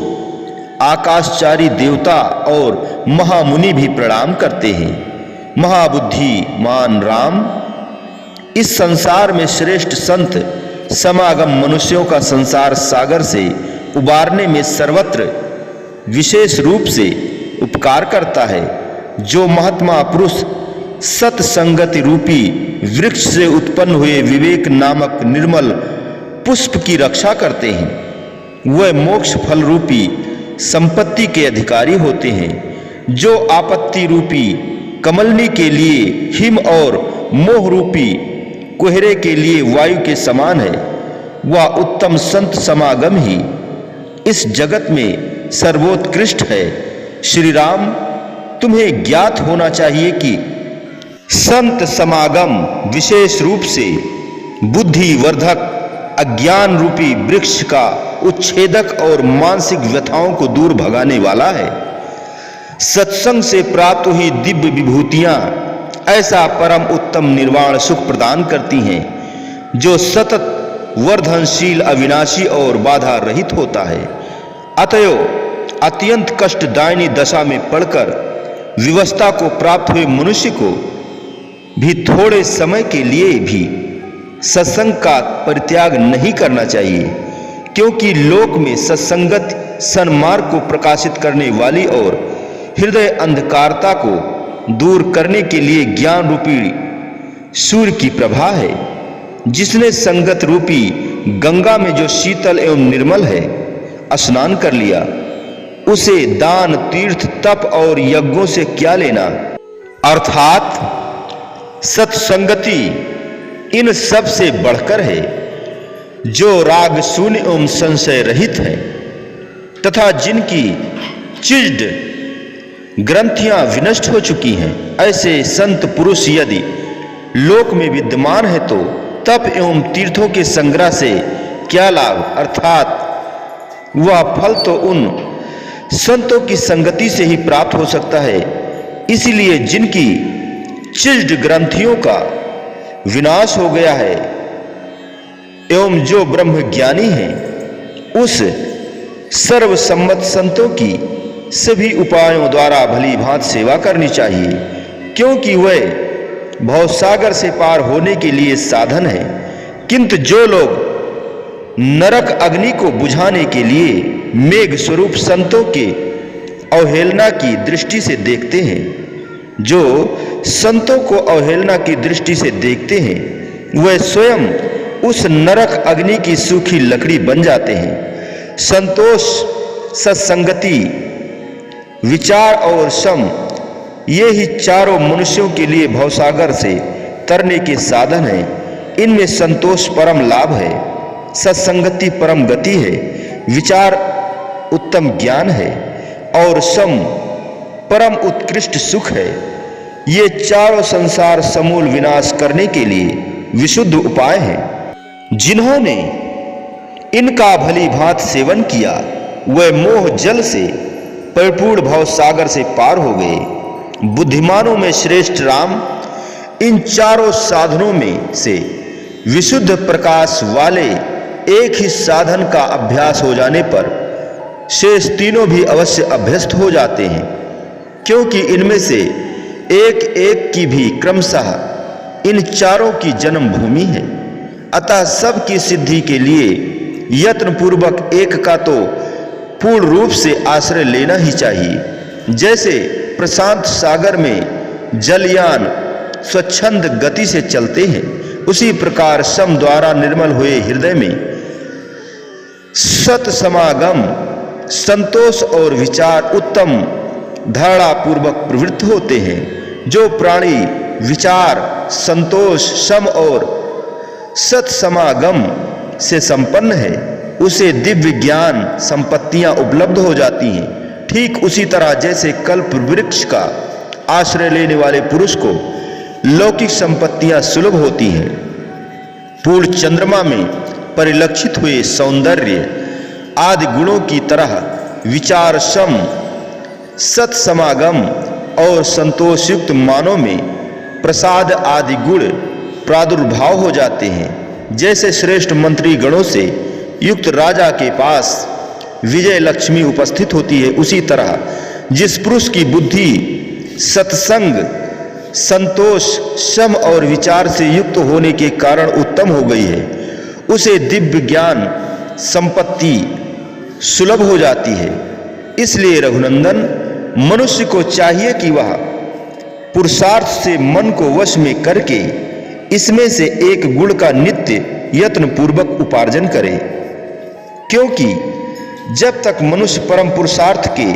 आकाशचारी देवता और महामुनि भी प्रणाम करते हैं। महाबुद्धिमान राम, इस संसार में श्रेष्ठ संत समागम मनुष्यों का संसार सागर से उबारने में सर्वत्र विशेष रूप से उपकार करता है। जो महात्मा पुरुष सत्संगति रूपी वृक्ष से उत्पन्न हुए विवेक नामक निर्मल पुष्प की रक्षा करते हैं, वह मोक्ष फल रूपी संपत्ति के अधिकारी होते हैं। जो आपत्ति रूपी कमलनी के लिए हिम और मोह रूपी कोहरे के लिए वायु के समान है, वह उत्तम संत समागम ही इस जगत में सर्वोत्कृष्ट है। श्री राम, तुम्हें ज्ञात होना चाहिए कि संत समागम विशेष रूप से बुद्धिवर्धक अज्ञान रूपी वृक्ष का उच्छेदक और मानसिक व्यथाओं को दूर भगाने वाला है। सत्संग से प्राप्त हुई दिव्य विभूतियां ऐसा परम उत्तम निर्वाण सुख प्रदान करती हैं, जो सतत वर्धनशील, अविनाशी और बाधा रहित होता है। अतएव अत्यंत कष्टदायिनी दशा में पड़कर विवस्था को प्राप्त हुए मनुष्य को भी थोड़े समय के लिए भी सत्संग का परित्याग नहीं करना चाहिए, क्योंकि लोक में सत्संगत सन्मार्ग को प्रकाशित करने वाली और हृदय अंधकारता को दूर करने के लिए ज्ञान रूपी सूर्य की प्रभा है। जिसने संगत रूपी गंगा में जो शीतल एवं निर्मल है स्नान कर लिया, उसे दान, तीर्थ, तप और यज्ञों से क्या लेना। अर्थात सत्संगति इन सब से बढ़कर है, जो राग शून्य एवं संशय रहित है तथा जिनकी चिज्ड ग्रंथियां विनष्ट हो चुकी हैं। ऐसे संत पुरुष यदि लोक में विद्यमान है तो तप एवं तीर्थों के संग्रह से क्या लाभ, अर्थात वह फल तो उन संतों की संगति से ही प्राप्त हो सकता है। इसलिए जिनकी चिज्ड ग्रंथियों का विनाश हो गया है एवं जो ब्रह्मज्ञानी हैं, उस सर्वसम्मत संतों की सभी उपायों द्वारा भली भांति सेवा करनी चाहिए, क्योंकि वह भवसागर से पार होने के लिए साधन है। किंतु जो लोग नरक अग्नि को बुझाने के लिए मेघ स्वरूप संतों के अवहेलना की दृष्टि से देखते हैं, जो संतों को अवहेलना की दृष्टि से देखते हैं, वह स्वयं उस नरक अग्नि की सूखी लकड़ी बन जाते हैं। संतोष, सत्संगति, विचार और सम, ये ही चारों मनुष्यों के लिए भवसागर से तरने के साधन हैं। इनमें संतोष परम लाभ है, सत्संगति परम गति है, विचार उत्तम ज्ञान है और सम परम उत्कृष्ट सुख है। ये चारों संसार समूल विनाश करने के लिए विशुद्ध उपाय हैं। जिन्होंने इनका भली भांति सेवन किया, वह मोह जल से परिपूर्ण भव सागर से पार हो गए। बुद्धिमानों में श्रेष्ठ राम इन चारों साधनों में से विशुद्ध प्रकाश वाले एक ही साधन का अभ्यास हो जाने पर शेष तीनों भी अवश्य अभ्यस्त हो जाते हैं, क्योंकि इनमें से एक एक की भी क्रमशः इन चारों की जन्म भूमि है। अतः सब की सिद्धि के लिए यत्न पूर्वक एक का तो पूर्ण रूप से आश्रय लेना ही चाहिए। जैसे प्रशांत सागर में जलयान स्वच्छंद गति से चलते हैं, उसी प्रकार सम द्वारा निर्मल हुए हृदय में सत समागम, संतोष और विचार उत्तम धारणा पूर्वक प्रवृत्त होते हैं। जो प्राणी विचार, संतोष, सम और सत समागम से संपन्न है, उसे दिव्य ज्ञान संपत्तियां उपलब्ध हो जाती हैं। ठीक उसी तरह जैसे कल्प वृक्ष का आश्रय लेने वाले पुरुष को लौकिक संपत्तियां सुलभ होती हैं, पूर्ण चंद्रमा में परिलक्षित हुए सौंदर्य आदि गुणों की तरह विचार, सम, सत समागम और संतोषयुक्त मानव में प्रसाद आदि गुण प्रादुर्भाव हो जाते हैं। जैसे श्रेष्ठ मंत्री गणों से युक्त राजा के पास विजय लक्ष्मी उपस्थित होती है, उसी तरह जिस पुरुष की बुद्धि सत्संग, संतोष, सम और विचार से युक्त होने के कारण उत्तम हो गई है, उसे दिव्य ज्ञान संपत्ति सुलभ हो जाती है। इसलिए रघुनंदन, मनुष्य को चाहिए कि वह पुरुषार्थ से मन को वश में करके इसमें से एक गुण का नित्य यत्न पूर्वक उपार्जन करे, क्योंकि जब तक मनुष्य परम पुरुषार्थ के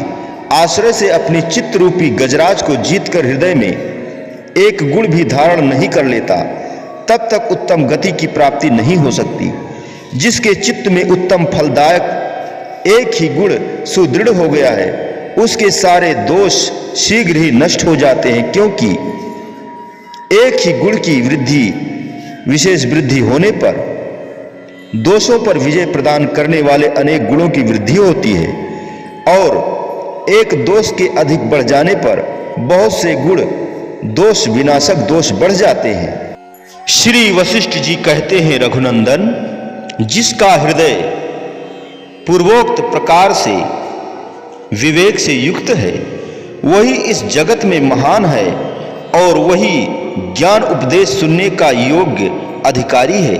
आश्रय से अपनी चित्त रूपी गजराज को जीतकर हृदय में एक गुण भी धारण नहीं कर लेता, तब तक उत्तम गति की प्राप्ति नहीं हो सकती। जिसके चित्त में उत्तम फलदायक एक ही गुण सुदृढ़ हो गया है, उसके सारे दोष शीघ्र ही नष्ट हो जाते हैं, क्योंकि एक ही गुण की वृद्धि, विशेष वृद्धि होने पर दोषों पर विजय प्रदान करने वाले अनेक गुणों की वृद्धि होती है, और एक दोष के अधिक बढ़ जाने पर बहुत से गुण दोष विनाशक दोष बढ़ जाते हैं। श्री वशिष्ठ जी कहते हैं, रघुनंदन, जिसका हृदय पूर्वोक्त प्रकार से विवेक से युक्त है वही इस जगत में महान है और वही ज्ञान उपदेश सुनने का योग्य अधिकारी है।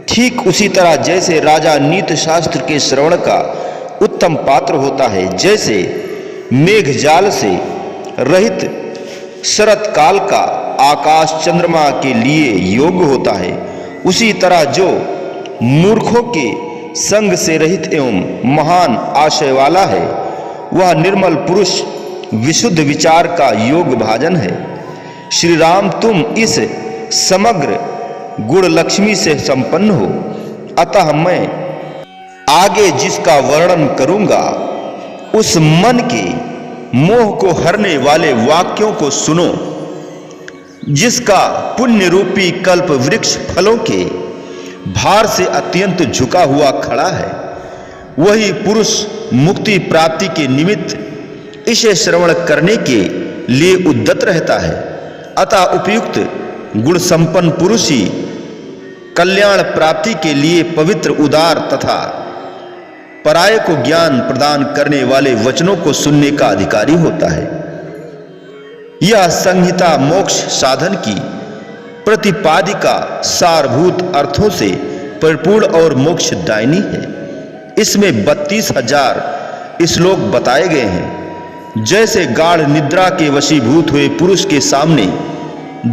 ठीक उसी तरह जैसे राजा नीति शास्त्र के श्रवण का उत्तम पात्र होता है, जैसे मेघ जाल से रहित शरत काल का आकाश चंद्रमा के लिए योग्य होता है, उसी तरह जो मूर्खों के संग से रहित एवं महान आशय वाला है वह निर्मल पुरुष विशुद्ध विचार का योग भाजन है। श्री राम, तुम इस समग्र गुण लक्ष्मी से संपन्न हो, अतः मैं आगे जिसका वर्णन करूंगा उस मन के मोह को हरने वाले वाक्यों को सुनो, जिसका पुण्य रूपी कल्प वृक्ष फलों के भार से अत्यंत झुका हुआ खड़ा है। वही पुरुष मुक्ति प्राप्ति के निमित्त इसे श्रवण करने के लिए उद्यत रहता है। अतः उपयुक्त गुण संपन्न पुरुष ही कल्याण प्राप्ति के लिए पवित्र, उदार तथा पराये को ज्ञान प्रदान करने वाले वचनों को सुनने का अधिकारी होता है। यह संहिता मोक्ष साधन की प्रतिपादिका सारभूत अर्थों से परिपूर्ण और मोक्षदायिनी है। इसमें 32,000 श्लोक बताए गए हैं। जैसे गाढ़ निद्रा के वशीभूत हुए पुरुष के सामने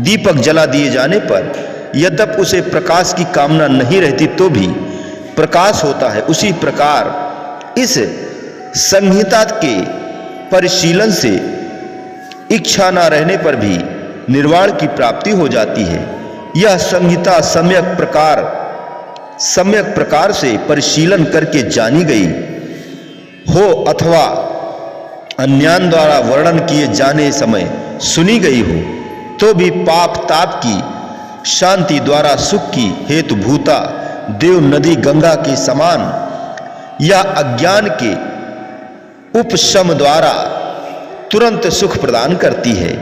दीपक जला दिए जाने पर यद्यपि उसे प्रकाश की कामना नहीं रहती तो भी प्रकाश होता है, उसी प्रकार इस संहिता के परिशीलन से इच्छा न रहने पर भी निर्वाण की प्राप्ति हो जाती है। यह संहिता सम्यक प्रकार से परिशीलन करके जानी गई हो अथवा अन्यान द्वारा वर्णन किए जाने समय सुनी गई हो तो भी पाप ताप की शांति द्वारा सुख की हेतु भूता देव नदी गंगा के समान या अज्ञान के उपशम द्वारा तुरंत सुख प्रदान करती है।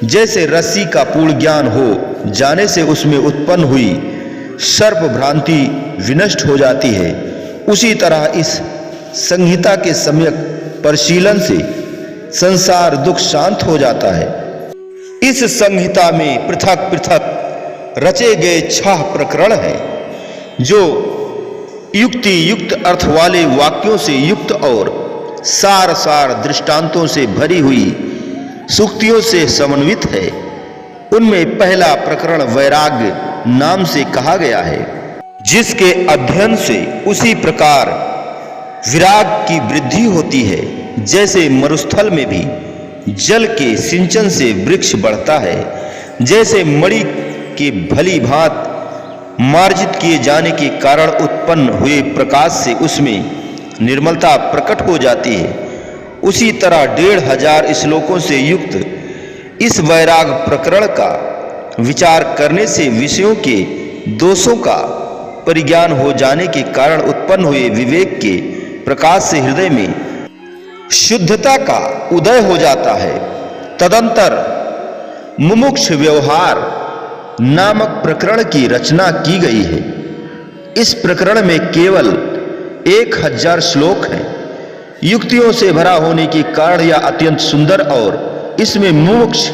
जैसे रस्सी का पूर्ण ज्ञान हो जाने से उसमें उत्पन्न हुई सर्प भ्रांति विनष्ट हो जाती है, उसी तरह इस संहिता के सम्यक परिशीलन से संसार दुख शांत हो जाता है। इस संहिता में पृथक पृथक रचे गए 6 प्रकरण हैं जो युक्ति युक्त अर्थ वाले वाक्यों से युक्त और सार सार दृष्टांतों से भरी हुई सूक्तियों से समन्वित है। उनमें पहला प्रकरण वैराग्य नाम से कहा गया है, जिसके अध्ययन से उसी प्रकार विराग की वृद्धि होती है जैसे मरुस्थल में भी जल के सिंचन से वृक्ष बढ़ता है। जैसे मणि के भली भांत मार्जित किए जाने के कारण उत्पन्न हुए प्रकाश से उसमें निर्मलता प्रकट हो जाती है, उसी तरह 1500 श्लोकों से युक्त इस वैराग प्रकरण का विचार करने से विषयों के दोषों का परिज्ञान हो जाने के कारण उत्पन्न हुए विवेक के प्रकाश से हृदय में शुद्धता का उदय हो जाता है। तदंतर मुमुक्ष व्यवहार नामक प्रकरण की रचना की गई है। इस प्रकरण में केवल 1000 श्लोक हैं। युक्तियों से भरा होने के कारण यह अत्यंत सुंदर और इसमें मुमुक्ष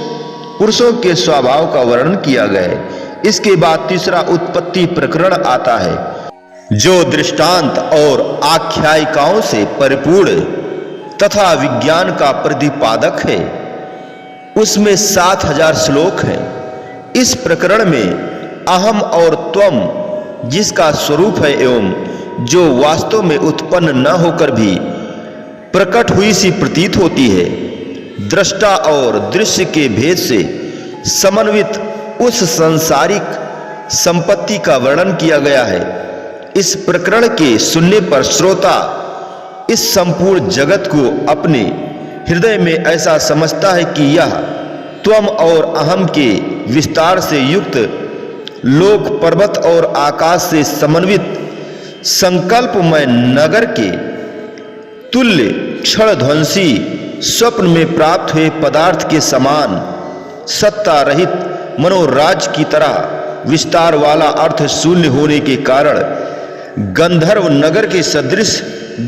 पुरुषों के स्वभाव का वर्णन किया गया है। इसके बाद तीसरा उत्पत्ति प्रकरण आता है जो दृष्टांत और आख्यायिकाओं से परिपूर्ण तथा विज्ञान का प्रतिपादक है। उसमें 7000 श्लोक हैं। इस प्रकरण में अहम और त्वम जिसका स्वरूप है एवं जो वास्तव में उत्पन्न न होकर भी प्रकट हुई सी प्रतीत होती है, दृष्टा और दृश्य के भेद से समन्वित उस सांसारिक संपत्ति का वर्णन किया गया है। इस प्रकरण के सुनने पर श्रोता इस संपूर्ण जगत को अपने हृदय में ऐसा समझता है कि यह त्वम और अहम के विस्तार से युक्त लोक पर्वत और आकाश से समन्वित संकल्पमय नगर के तुल्य क्षण ध्वंसी स्वप्न में प्राप्त हुए पदार्थ के समान सत्ता रहित मनोराज की तरह विस्तार वाला अर्थ शून्य होने के कारण गंधर्व नगर के सदृश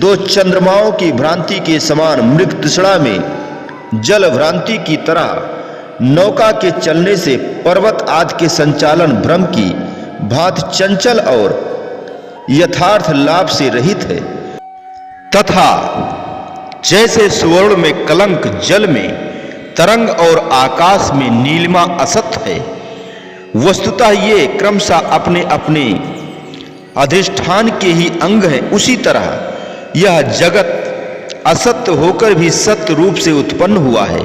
दो चंद्रमाओं की भ्रांति के समान मृग तृष्णा में जल भ्रांति की तरह नौका के चलने से पर्वत आदि के संचालन भ्रम की भांति चंचल और यथार्थ लाभ से रहित है। तथा जैसे सुवर्ण में कलंक जल में तरंग और आकाश में नीलिमा असत है, वस्तुतः ये क्रमशः अपने अपने अधिष्ठान के ही अंग हैं, उसी तरह यह जगत असत्य होकर भी सत्य रूप से उत्पन्न हुआ है।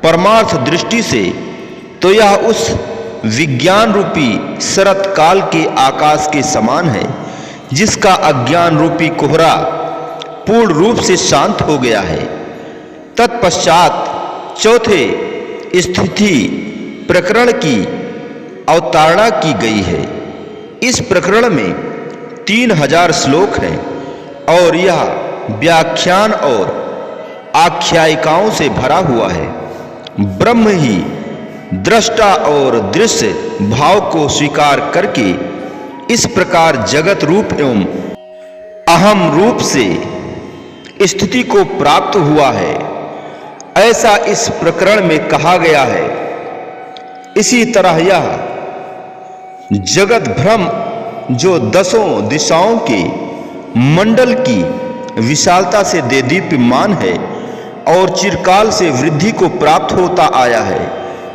परमार्थ दृष्टि से तो यह उस विज्ञान रूपी शरत काल के आकाश के समान है जिसका अज्ञान रूपी कोहरा पूर्ण रूप से शांत हो गया है। तत्पश्चात चौथे स्थिति प्रकरण की अवतारणा की गई है। इस प्रकरण में 3000 श्लोक हैं और यह व्याख्यान और आख्यायिकाओं से भरा हुआ है। ब्रह्म ही दृष्टा और दृश्य भाव को स्वीकार करके इस प्रकार जगत रूप एवं अहम रूप से स्थिति को प्राप्त हुआ है, ऐसा इस प्रकरण में कहा गया है। इसी तरह यह जगत भ्रम जो दसों दिशाओं के मंडल की विशालता से देदीप्यमान है और चिरकाल से वृद्धि को प्राप्त होता आया है,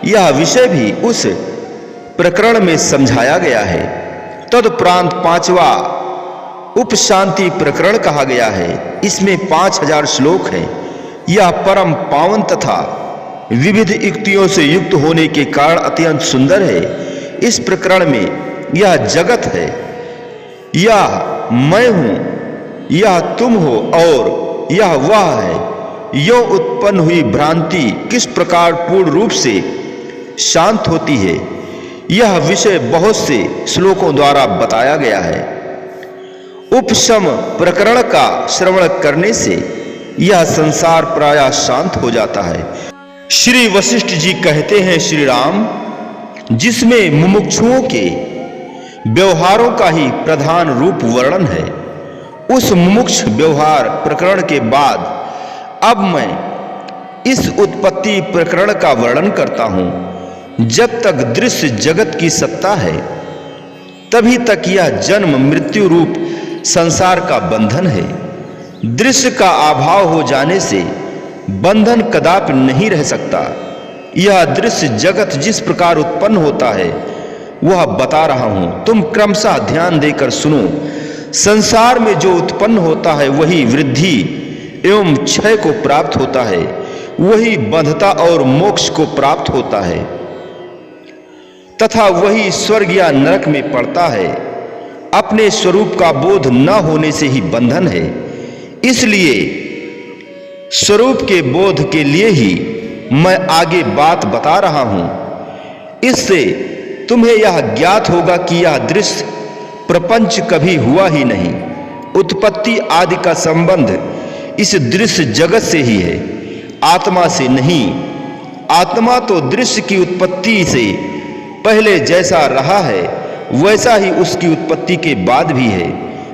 यह विषय भी उस प्रकरण में समझाया गया है। तदुपरांत 5वां उपशांति प्रकरण कहा गया है। इसमें 5000 श्लोक हैं। यह परम पावन तथा विविध युक्तियों से युक्त होने के कारण अत्यंत सुंदर है। इस प्रकरण में यह जगत है, यह मैं हूं, यह तुम हो और यह वह है। यो उत्पन्न हुई भ्रांति किस प्रकार पूर्ण रूप से शांत होती है, यह विषय बहुत से श्लोकों द्वारा बताया गया है। उपशम प्रकरण का श्रवण करने से यह संसार प्रायः शांत हो जाता है। श्री वशिष्ठ जी कहते हैं, श्री राम, जिसमें मुमुक्षुओं के व्यवहारों का ही प्रधान रूप वर्णन है, उस मुमुक्ष व्यवहार प्रकरण के बाद अब मैं इस उत्पत्ति प्रकरण का वर्णन करता हूं। जब तक दृश्य जगत की सत्ता है तभी तक यह जन्म मृत्यु रूप संसार का बंधन है। दृश्य का अभाव हो जाने से बंधन कदापि नहीं रह सकता। यह दृश्य जगत जिस प्रकार उत्पन्न होता है वह बता रहा हूं, तुम क्रमशः ध्यान देकर सुनो। संसार में जो उत्पन्न होता है वही वृद्धि एवं क्षय को प्राप्त होता है, वही बंधता और मोक्ष को प्राप्त होता है तथा वही स्वर्ग या नरक में पड़ता है। अपने स्वरूप का बोध न होने से ही बंधन है। इसलिए स्वरूप के बोध के लिए ही मैं आगे बात बता रहा हूं। इससे तुम्हें यह ज्ञात होगा कि यह दृश्य प्रपंच कभी हुआ ही नहीं। उत्पत्ति आदि का संबंध इस दृश्य जगत से ही है, आत्मा से नहीं। आत्मा तो दृश्य की उत्पत्ति से पहले जैसा रहा है वैसा ही उसकी उत्पत्ति के बाद भी है।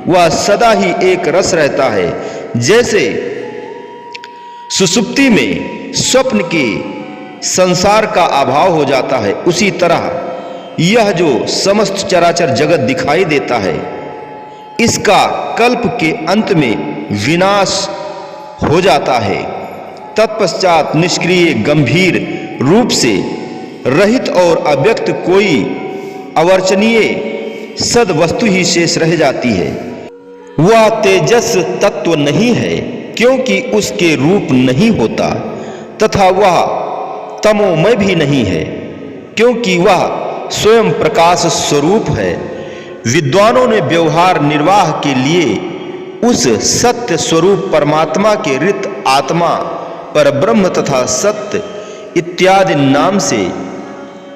वह सदा ही एक रस रहता है। जैसे सुसुप्ति में स्वप्न के संसार का अभाव हो जाता है, उसी तरह यह जो समस्त चराचर जगत दिखाई देता है, इसका कल्प के अंत में विनाश हो जाता है। तत्पश्चात निष्क्रिय गंभीर रूप से रहित और अव्यक्त कोई अवर्चनीय सद वस्तु ही शेष रह जाती है। वह तेजस तत्व नहीं है क्योंकि उसके रूप नहीं होता, तथा वह तमोमय भी नहीं है क्योंकि वह स्वयं प्रकाश स्वरूप है। विद्वानों ने व्यवहार निर्वाह के लिए उस सत्य स्वरूप परमात्मा के रित आत्मा परब्रह्म तथा सत्य इत्यादि नाम से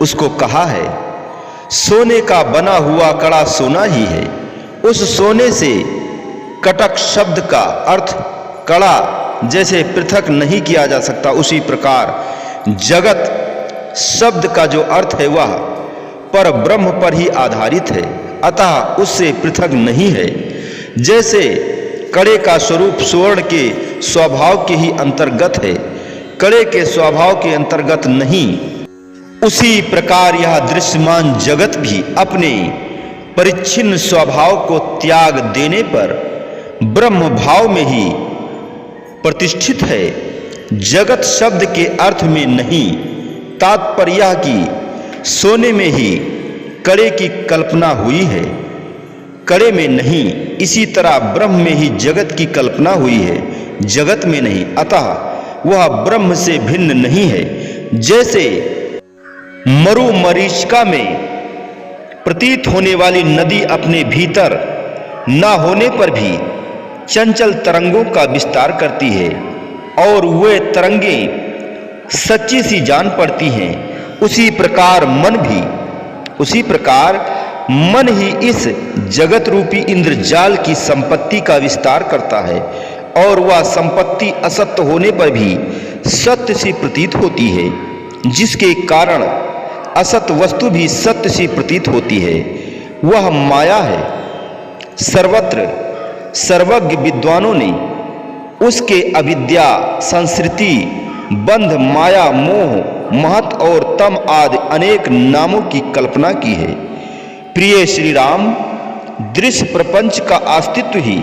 उसको कहा है। सोने का बना हुआ कड़ा सोना ही है। उस सोने से कटक शब्द का अर्थ कड़ा जैसे पृथक नहीं किया जा सकता, उसी प्रकार जगत शब्द का जो अर्थ है वह पर ब्रह्म पर ही आधारित है, अतः उससे पृथक नहीं है। जैसे कड़े का स्वरूप स्वर्ण के स्वभाव के ही अंतर्गत है, कड़े के स्वभाव के अंतर्गत नहीं, उसी प्रकार यह दृश्यमान जगत भी अपने परिच्छिन्न स्वभाव को त्याग देने पर ब्रह्म भाव में ही प्रतिष्ठित है। जगत शब्द के अर्थ में नहीं, तात्पर्य यह कि सोने में ही कड़े की कल्पना हुई है, कड़े में नहीं। इसी तरह ब्रह्म में ही जगत की कल्पना हुई है, जगत में नहीं, अतः वह ब्रह्म से भिन्न नहीं है। जैसे मरुमरीचिका में प्रतीत होने वाली नदी अपने भीतर न होने पर भी चंचल तरंगों का विस्तार करती है और वे तरंगें सच्ची सी जान पड़ती हैं, उसी प्रकार मन ही इस जगत रूपी इंद्रजाल की संपत्ति का विस्तार करता है और वह संपत्ति असत्य होने पर भी सत्य सी प्रतीत होती है, जिसके कारण असत वस्तु भी सत्य सी प्रतीत होती है। वह माया है। सर्वत्र सर्वज्ञ विद्वानों ने उसके अविद्या, संस्कृति, बंध, माया, मोह, महत और तम आदि अनेक नामों की कल्पना की है। प्रिय श्री राम, दृश्य प्रपंच का अस्तित्व ही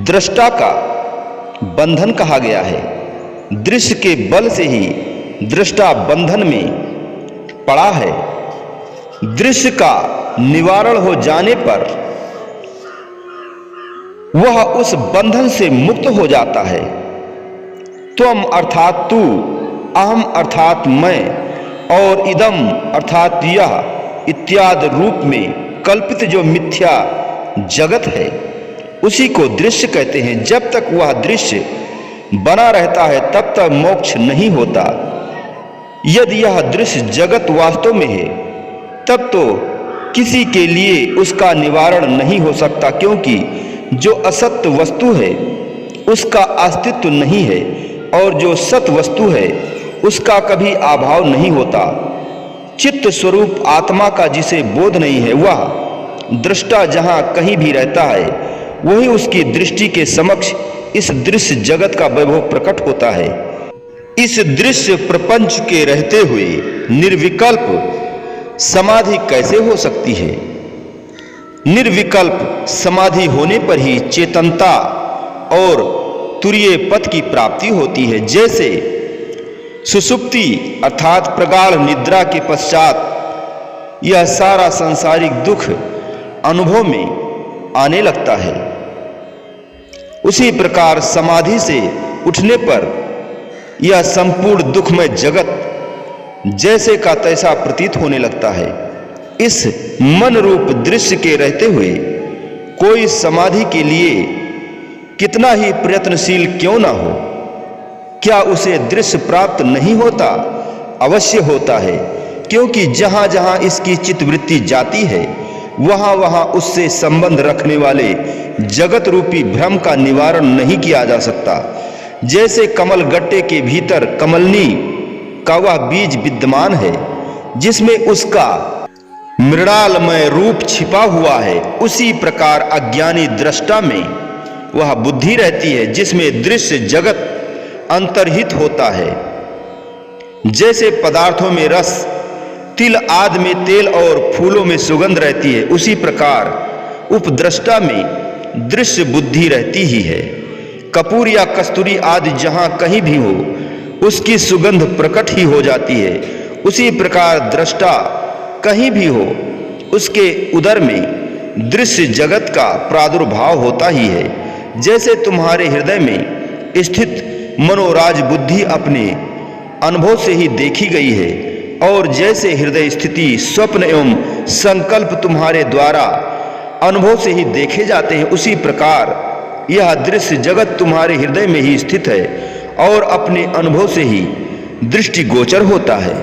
दृष्टा का बंधन कहा गया है। दृश्य के बल से ही दृष्टा बंधन में पड़ा है। दृश्य का निवारण हो जाने पर वह उस बंधन से मुक्त हो जाता है। त्वम अर्थात तू, अहम अर्थात मैं और इदम अर्थात यह इत्यादि रूप में कल्पित जो मिथ्या जगत है उसी को दृश्य कहते हैं। जब तक वह दृश्य बना रहता है तब तक मोक्ष नहीं होता। यदि यह दृश्य जगत वास्तव में है तब तो किसी के लिए उसका निवारण नहीं हो सकता, क्योंकि जो असत्य वस्तु है उसका अस्तित्व नहीं है और जो सत्य वस्तु है उसका कभी अभाव नहीं होता। चित्त स्वरूप आत्मा का जिसे बोध नहीं है, वह दृष्टा जहां कहीं भी रहता है वही उसकी दृष्टि के समक्ष इस दृश्य जगत का वैभव प्रकट होता है। इस दृश्य प्रपंच के रहते हुए निर्विकल्प समाधि कैसे हो सकती है? निर्विकल्प समाधि होने पर ही चेतनता और तुरीय पथ की प्राप्ति होती है। जैसे सुषुप्ति अर्थात प्रगाढ़ निद्रा के पश्चात यह सारा सांसारिक दुख अनुभव में आने लगता है, उसी प्रकार समाधि से उठने पर यह संपूर्ण दुखमय जगत जैसे का तैसा प्रतीत होने लगता है। इस मन रूप दृश्य के रहते हुए कोई समाधि के लिए कितना ही प्रयत्नशील क्यों ना हो, क्या उसे दृश्य प्राप्त नहीं होता? अवश्य होता है, क्योंकि जहां जहां इसकी चित्तवृत्ति जाती है वहां वहां उससे संबंध रखने वाले जगत रूपी भ्रम का निवारण नहीं किया जा सकता। जैसे कमल गट्टे के भीतर कमलनी का वह बीज विद्यमान है जिसमें उसका मृणालमय रूप छिपा हुआ है, उसी प्रकार अज्ञानी दृष्टा में वह बुद्धि रहती है जिसमें दृश्य जगत अंतर्हित होता है। जैसे पदार्थों में रस, तिल आदि में तेल और फूलों में सुगंध रहती है, उसी प्रकार उपद्रष्टा में दृश्य बुद्धि रहती ही है। कपूर या कस्तूरी आदि जहां कहीं भी हो उसकी सुगंध प्रकट ही हो जाती है, उसी प्रकार दृष्टा कहीं भी हो उसके उदर में दृश्य जगत का प्रादुर्भाव होता ही है। जैसे तुम्हारे हृदय में स्थित मनोराज बुद्धि अपने अनुभव से ही देखी गई है और जैसे हृदय स्थिति स्वप्न एवं संकल्प तुम्हारे द्वारा अनुभव से ही देखे जाते हैं, उसी प्रकार यह दृश्य जगत तुम्हारे हृदय में ही स्थित है और अपने अनुभव से ही दृष्टि गोचर होता है।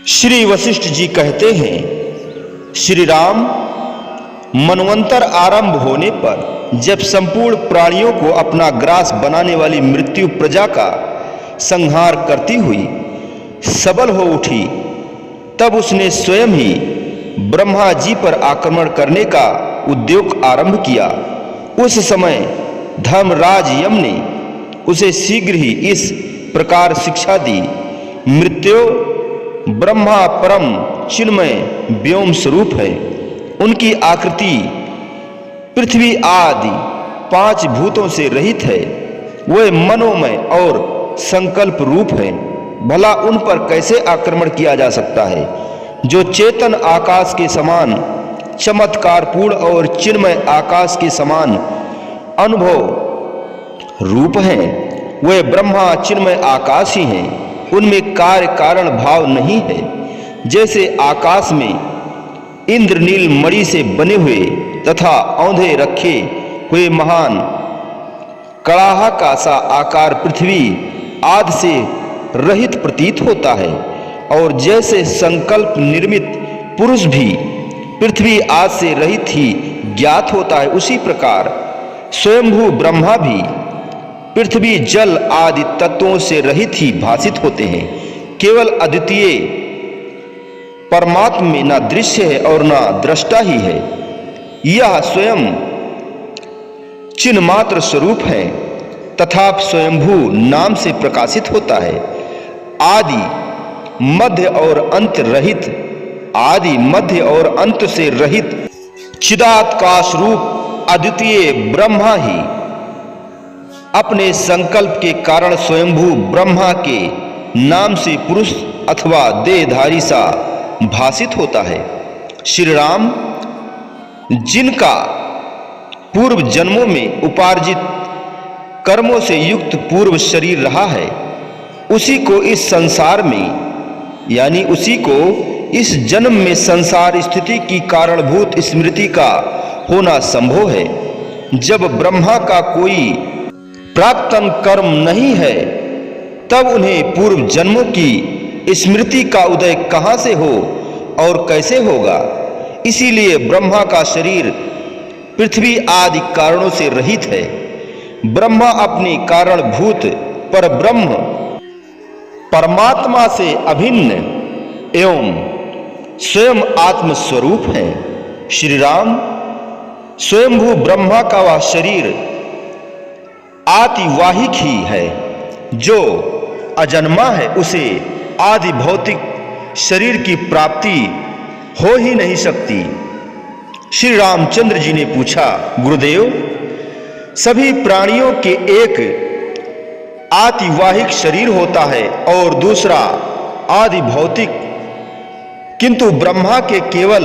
श्री वशिष्ठ जी कहते हैं, श्री राम, मनवंतर आरंभ होने पर जब संपूर्ण प्राणियों को अपना ग्रास बनाने वाली मृत्यु प्रजा का संहार करती हुई सबल हो उठी, तब उसने स्वयं ही ब्रह्मा जी पर आक्रमण करने का उद्योग आरंभ किया। उस समय धर्मराज यम ने उसे शीघ्र ही इस प्रकार शिक्षा दी। मृत्यु ब्रह्मा परम चिन्मय व्योम स्वरूप है। उनकी आकृति पृथ्वी आदि 5 भूतों से रहित है। वह मनोमय और संकल्प रूप है। भला उन पर कैसे आक्रमण किया जा सकता है, जो चेतन आकाश के समान चमत्कारपूर्ण और चिन्मय आकाश के समान अनुभव रूप हैं। वे ब्रह्मा चिन्मय आकाश ही हैं। उनमें कार्य कारण भाव नहीं है। जैसे आकाश में इंद्रनील मणि से बने हुए तथा औंधे रखे हुए महान कड़ाहा का सा आकार पृथ्वी आदि से रहित प्रतीत होता है, और जैसे संकल्प निर्मित पुरुष भी पृथ्वी आदि से रहित ही ज्ञात होता है, उसी प्रकार स्वयंभू ब्रह्मा भी पृथ्वी जल आदि तत्वों से रहित ही भासित होते हैं। केवल अद्वितीय परमात्मा में न दृश्य है और न दृष्टा ही है। यह स्वयं चिन्मात्र स्वरूप है तथा स्वयंभू नाम से प्रकाशित होता है। आदि मध्य और अंत रहित, आदि मध्य और अंत से रहित चिदाकाश रूप अद्वितीय ब्रह्मा ही अपने संकल्प के कारण स्वयंभू ब्रह्मा के नाम से पुरुष अथवा देहधारी सा भासित होता है। श्री राम, जिनका पूर्व जन्मों में उपार्जित कर्मों से युक्त पूर्व शरीर रहा है, उसी को इस संसार में यानी उसी को इस जन्म में संसार स्थिति की कारणभूत स्मृति का होना संभव है। जब ब्रह्मा का कोई प्राक्तन कर्म नहीं है, तब उन्हें पूर्व जन्मों की स्मृति का उदय कहां से हो और कैसे होगा। इसीलिए ब्रह्मा का शरीर पृथ्वी आदि कारणों से रहित है। ब्रह्मा अपनी कारणभूत पर ब्रह्म परमात्मा से अभिन्न एवं स्वयं आत्म स्वरूप है। श्री राम, स्वयंभू ब्रह्मा का वह शरीर आतिवाहिक ही है, जो अजन्मा है। उसे आदि भौतिक शरीर की प्राप्ति हो ही नहीं सकती। श्री रामचंद्र जी ने पूछा, गुरुदेव, सभी प्राणियों के एक आतिवाहिक शरीर होता है और दूसरा आदि भौतिक, किंतु ब्रह्मा के केवल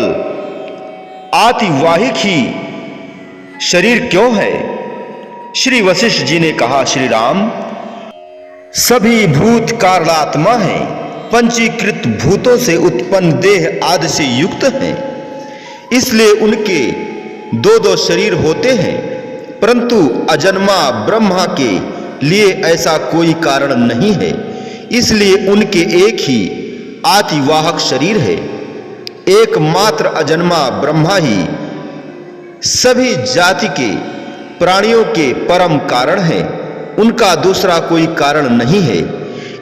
आतिवाहिक ही शरीर क्यों है? श्री वशिष्ठ जी ने कहा, श्री राम, सभी भूत कारणात्मा हैं, पंचीकृत भूतों से उत्पन्न देह आदि से युक्त हैं, इसलिए उनके 2-2 शरीर होते हैं। परंतु अजन्मा ब्रह्मा के लिए ऐसा कोई कारण नहीं है, इसलिए उनके एक ही आतिवाहक शरीर है। एकमात्र अजन्मा ब्रह्मा ही सभी जाति के प्राणियों के परम कारण है। उनका दूसरा कोई कारण नहीं है,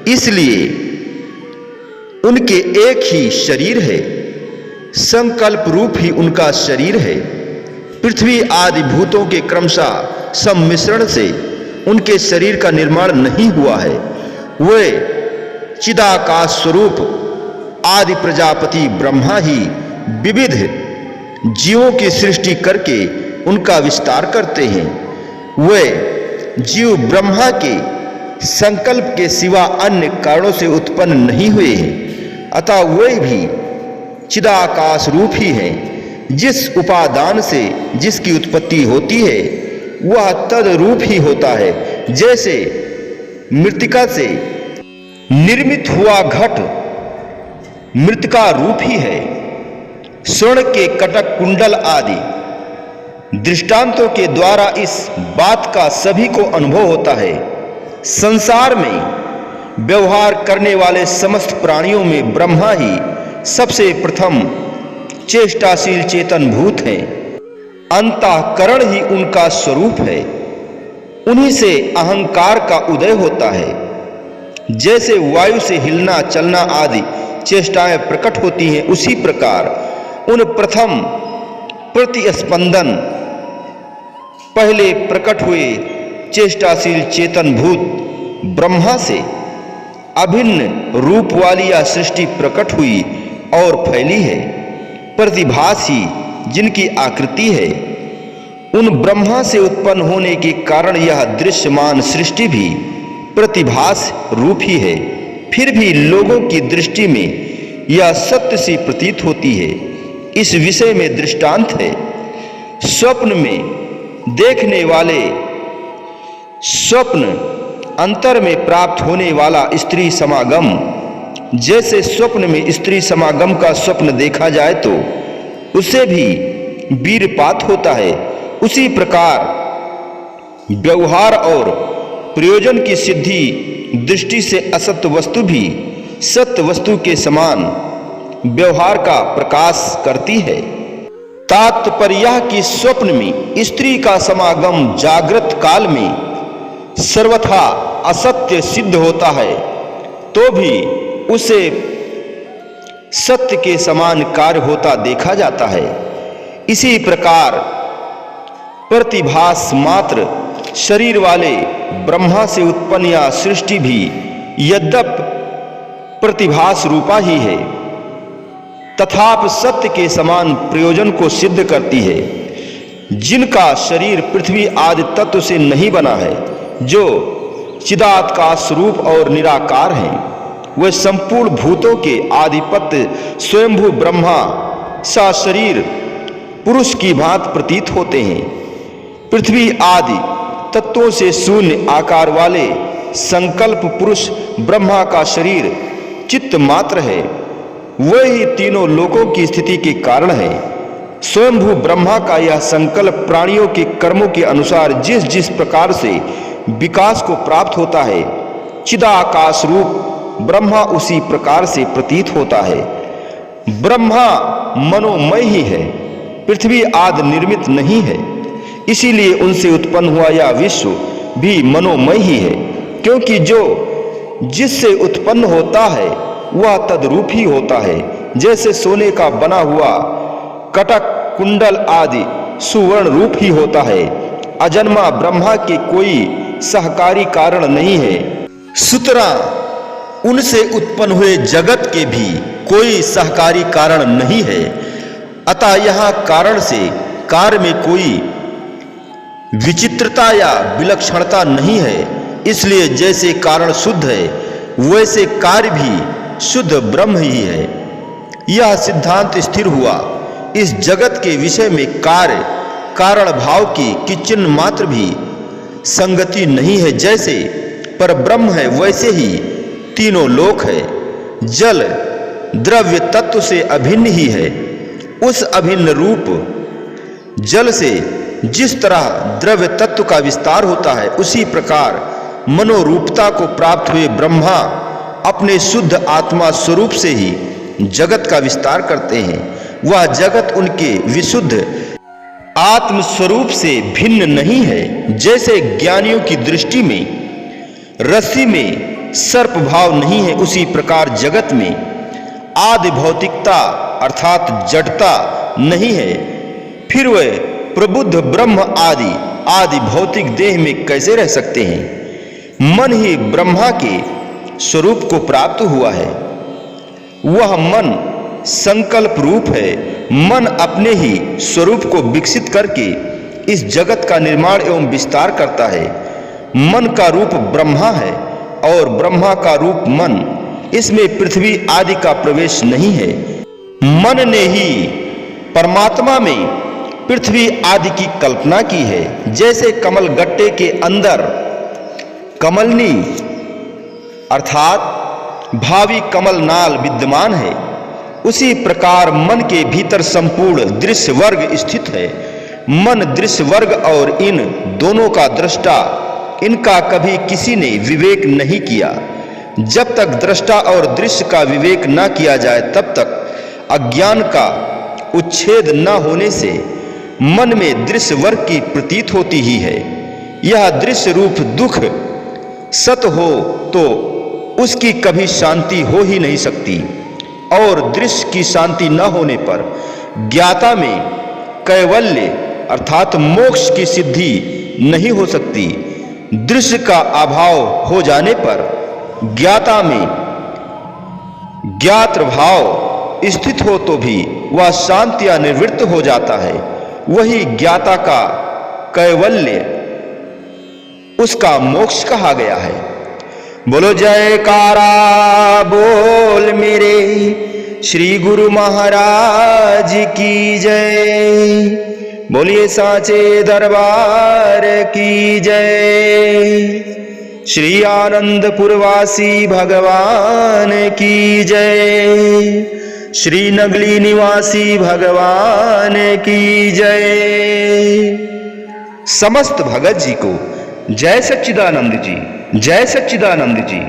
इसलिए उनके एक ही शरीर है। संकल्प रूप ही उनका शरीर है। पृथ्वी आदि भूतों के क्रमशः सम्मिश्रण से उनके शरीर का निर्माण नहीं हुआ है। वे चिदाकाश स्वरूप आदि प्रजापति ब्रह्मा ही विविध जीवों की सृष्टि करके उनका विस्तार करते हैं। वे जीव ब्रह्मा के संकल्प के सिवा अन्य कारणों से उत्पन्न नहीं हुए हैं, अतः वे भी चिदाकाश रूप ही हैं। जिस उपादान से जिसकी उत्पत्ति होती है, वह तद रूप ही होता है। जैसे मृत्तिका से निर्मित हुआ घट मृत्तिका रूप ही है। स्वर्ण के कटक कुंडल आदि दृष्टांतों के द्वारा इस बात का सभी को अनुभव होता है। संसार में व्यवहार करने वाले समस्त प्राणियों में ब्रह्मा ही सबसे प्रथम चेष्टाशील चेतन भूत हैं। अंतःकरण ही उनका स्वरूप है। उन्हीं से अहंकार का उदय होता है। जैसे वायु से हिलना चलना आदि चेष्टाएं प्रकट होती हैं, उसी प्रकार उन प्रथम प्रतिस्पंदन पहले प्रकट हुए चेष्टाशील चेतन भूत ब्रह्मा से अभिन्न रूप वाली यह सृष्टि प्रकट हुई और फैली है। प्रतिभास ही जिनकी आकृति है, उन ब्रह्मा से उत्पन्न होने के कारण यह दृश्यमान सृष्टि भी प्रतिभास रूप ही है। फिर भी लोगों की दृष्टि में यह सत्य सी प्रतीत होती है। इस विषय में दृष्टांत है, स्वप्न में देखने वाले स्वप्न अंतर में प्राप्त होने वाला स्त्री समागम। जैसे स्वप्न में स्त्री समागम का स्वप्न देखा जाए तो उससे भी वीरपात होता है, उसी प्रकार व्यवहार और प्रयोजन की सिद्धि दृष्टि से असत्य वस्तु भी सत्य वस्तु के समान व्यवहार का प्रकाश करती है। तात्पर्य यह कि स्वप्न में स्त्री का समागम जागृत काल में सर्वथा असत्य सिद्ध होता है, तो भी उसे सत्य के समान कार्य होता देखा जाता है। इसी प्रकार प्रतिभास मात्र शरीर वाले ब्रह्मा से उत्पन्न यह सृष्टि भी यद्यप प्रतिभास रूपा ही है, तथापि सत्य के समान प्रयोजन को सिद्ध करती है। जिनका शरीर पृथ्वी आदि तत्व से नहीं बना है, जो चिदाकाश रूप और निराकार हैं, वे संपूर्ण भूतों के आधिपत्य स्वयंभू ब्रह्मा सा शरीर पुरुष की भांति प्रतीत होते हैं। पृथ्वी आदि तत्वों से शून्य आकार वाले संकल्प पुरुष ब्रह्मा का शरीर चित्त मात्र है, वही तीनों लोकों की स्थिति के कारण है। स्वयंभू ब्रह्मा का यह संकल्प प्राणियों के कर्मों के अनुसार जिस जिस प्रकार से विकास को प्राप्त होता है, चिदाकाश रूप ब्रह्मा उसी प्रकार से प्रतीत होता है। ब्रह्मा मनोमय ही है, पृथ्वी आदि निर्मित नहीं है, इसीलिए उनसे उत्पन्न हुआ यह विश्व भी मनोमय ही है, क्योंकि जो जिससे उत्पन्न होता है वह तद्रूप ही होता है। जैसे सोने का बना हुआ कटक कुंडल आदि सुवर्ण रूप ही होता है। अजन्मा ब्रह्मा के कोई सहकारी कारण नहीं है, सुतरां उनसे उत्पन्न हुए जगत के भी कोई सहकारी कारण नहीं है। अतः यहाँ कारण से कार्य में कोई विचित्रता या विलक्षणता नहीं है। इसलिए जैसे कारण शुद्ध है, वैसे कार्य भी शुद्ध ब्रह्म ही है। यह सिद्धांत स्थिर हुआ। इस जगत के विषय में कार्य कारण भाव की किंचन मात्र भी संगति नहीं है। जैसे पर ब्रह्म है, वैसे ही तीनों लोक है। जल द्रव्य तत्व से अभिन्न ही है। उस अभिन्न रूप जल से जिस तरह द्रव्य तत्व का विस्तार होता है, उसी प्रकार मनोरूपता को प्राप्त हुए ब्रह्मा अपने शुद्ध आत्मा स्वरूप से ही जगत का विस्तार करते हैं। वह जगत उनके विशुद्ध आत्म स्वरूप से भिन्न नहीं है। जैसे ज्ञानियों की दृष्टि में रस्सी में सर्प भाव नहीं है, उसी प्रकार जगत में आदि भौतिकता अर्थात जड़ता नहीं है। फिर वे प्रबुद्ध ब्रह्म आदि भौतिक देह में कैसे रह सकते हैं? मन ही ब्रह्मा के स्वरूप को प्राप्त हुआ है। वह मन संकल्प रूप है। मन अपने ही स्वरूप को विकसित करके इस जगत का निर्माण एवं विस्तार करता है। मन का रूप ब्रह्मा है और ब्रह्मा का रूप मन। इसमें पृथ्वी आदि का प्रवेश नहीं है। मन ने ही परमात्मा में पृथ्वी आदि की कल्पना की है। जैसे कमल गट्टे के अंदर कमलनी अर्थात भावी कमल नाल विद्यमान है, उसी प्रकार मन के भीतर संपूर्ण दृश्य वर्ग स्थित है। मन दृश्य वर्ग और इन दोनों का दृष्टा, इनका कभी किसी ने विवेक नहीं किया। जब तक दृष्टा और दृश्य का विवेक न किया जाए, तब तक अज्ञान का उच्छेद न होने से मन में दृश्य वर्ग की प्रतीत होती ही है। यह दृश्य रूप दुख सत हो तो उसकी कभी शांति हो ही नहीं सकती। और दृश्य की शांति न होने पर ज्ञाता में कैवल्य अर्थात मोक्ष की सिद्धि नहीं हो सकती। दृश्य का अभाव हो जाने पर ज्ञाता में ज्ञात भाव स्थित हो तो भी वह शांति या निवृत्त हो जाता है। वही ज्ञाता का कैवल्य उसका मोक्ष कहा गया है। बोलो जयकारा बोल मेरे श्री गुरु महाराज की जय। बोलिए साचे दरबार की जय। श्री आनंदपुरवासी भगवान की जय। श्री नगली निवासी भगवान की जय। समस्त भगत जी को जय सच्चिदानंद जी, जय सच्चिदानंद जी।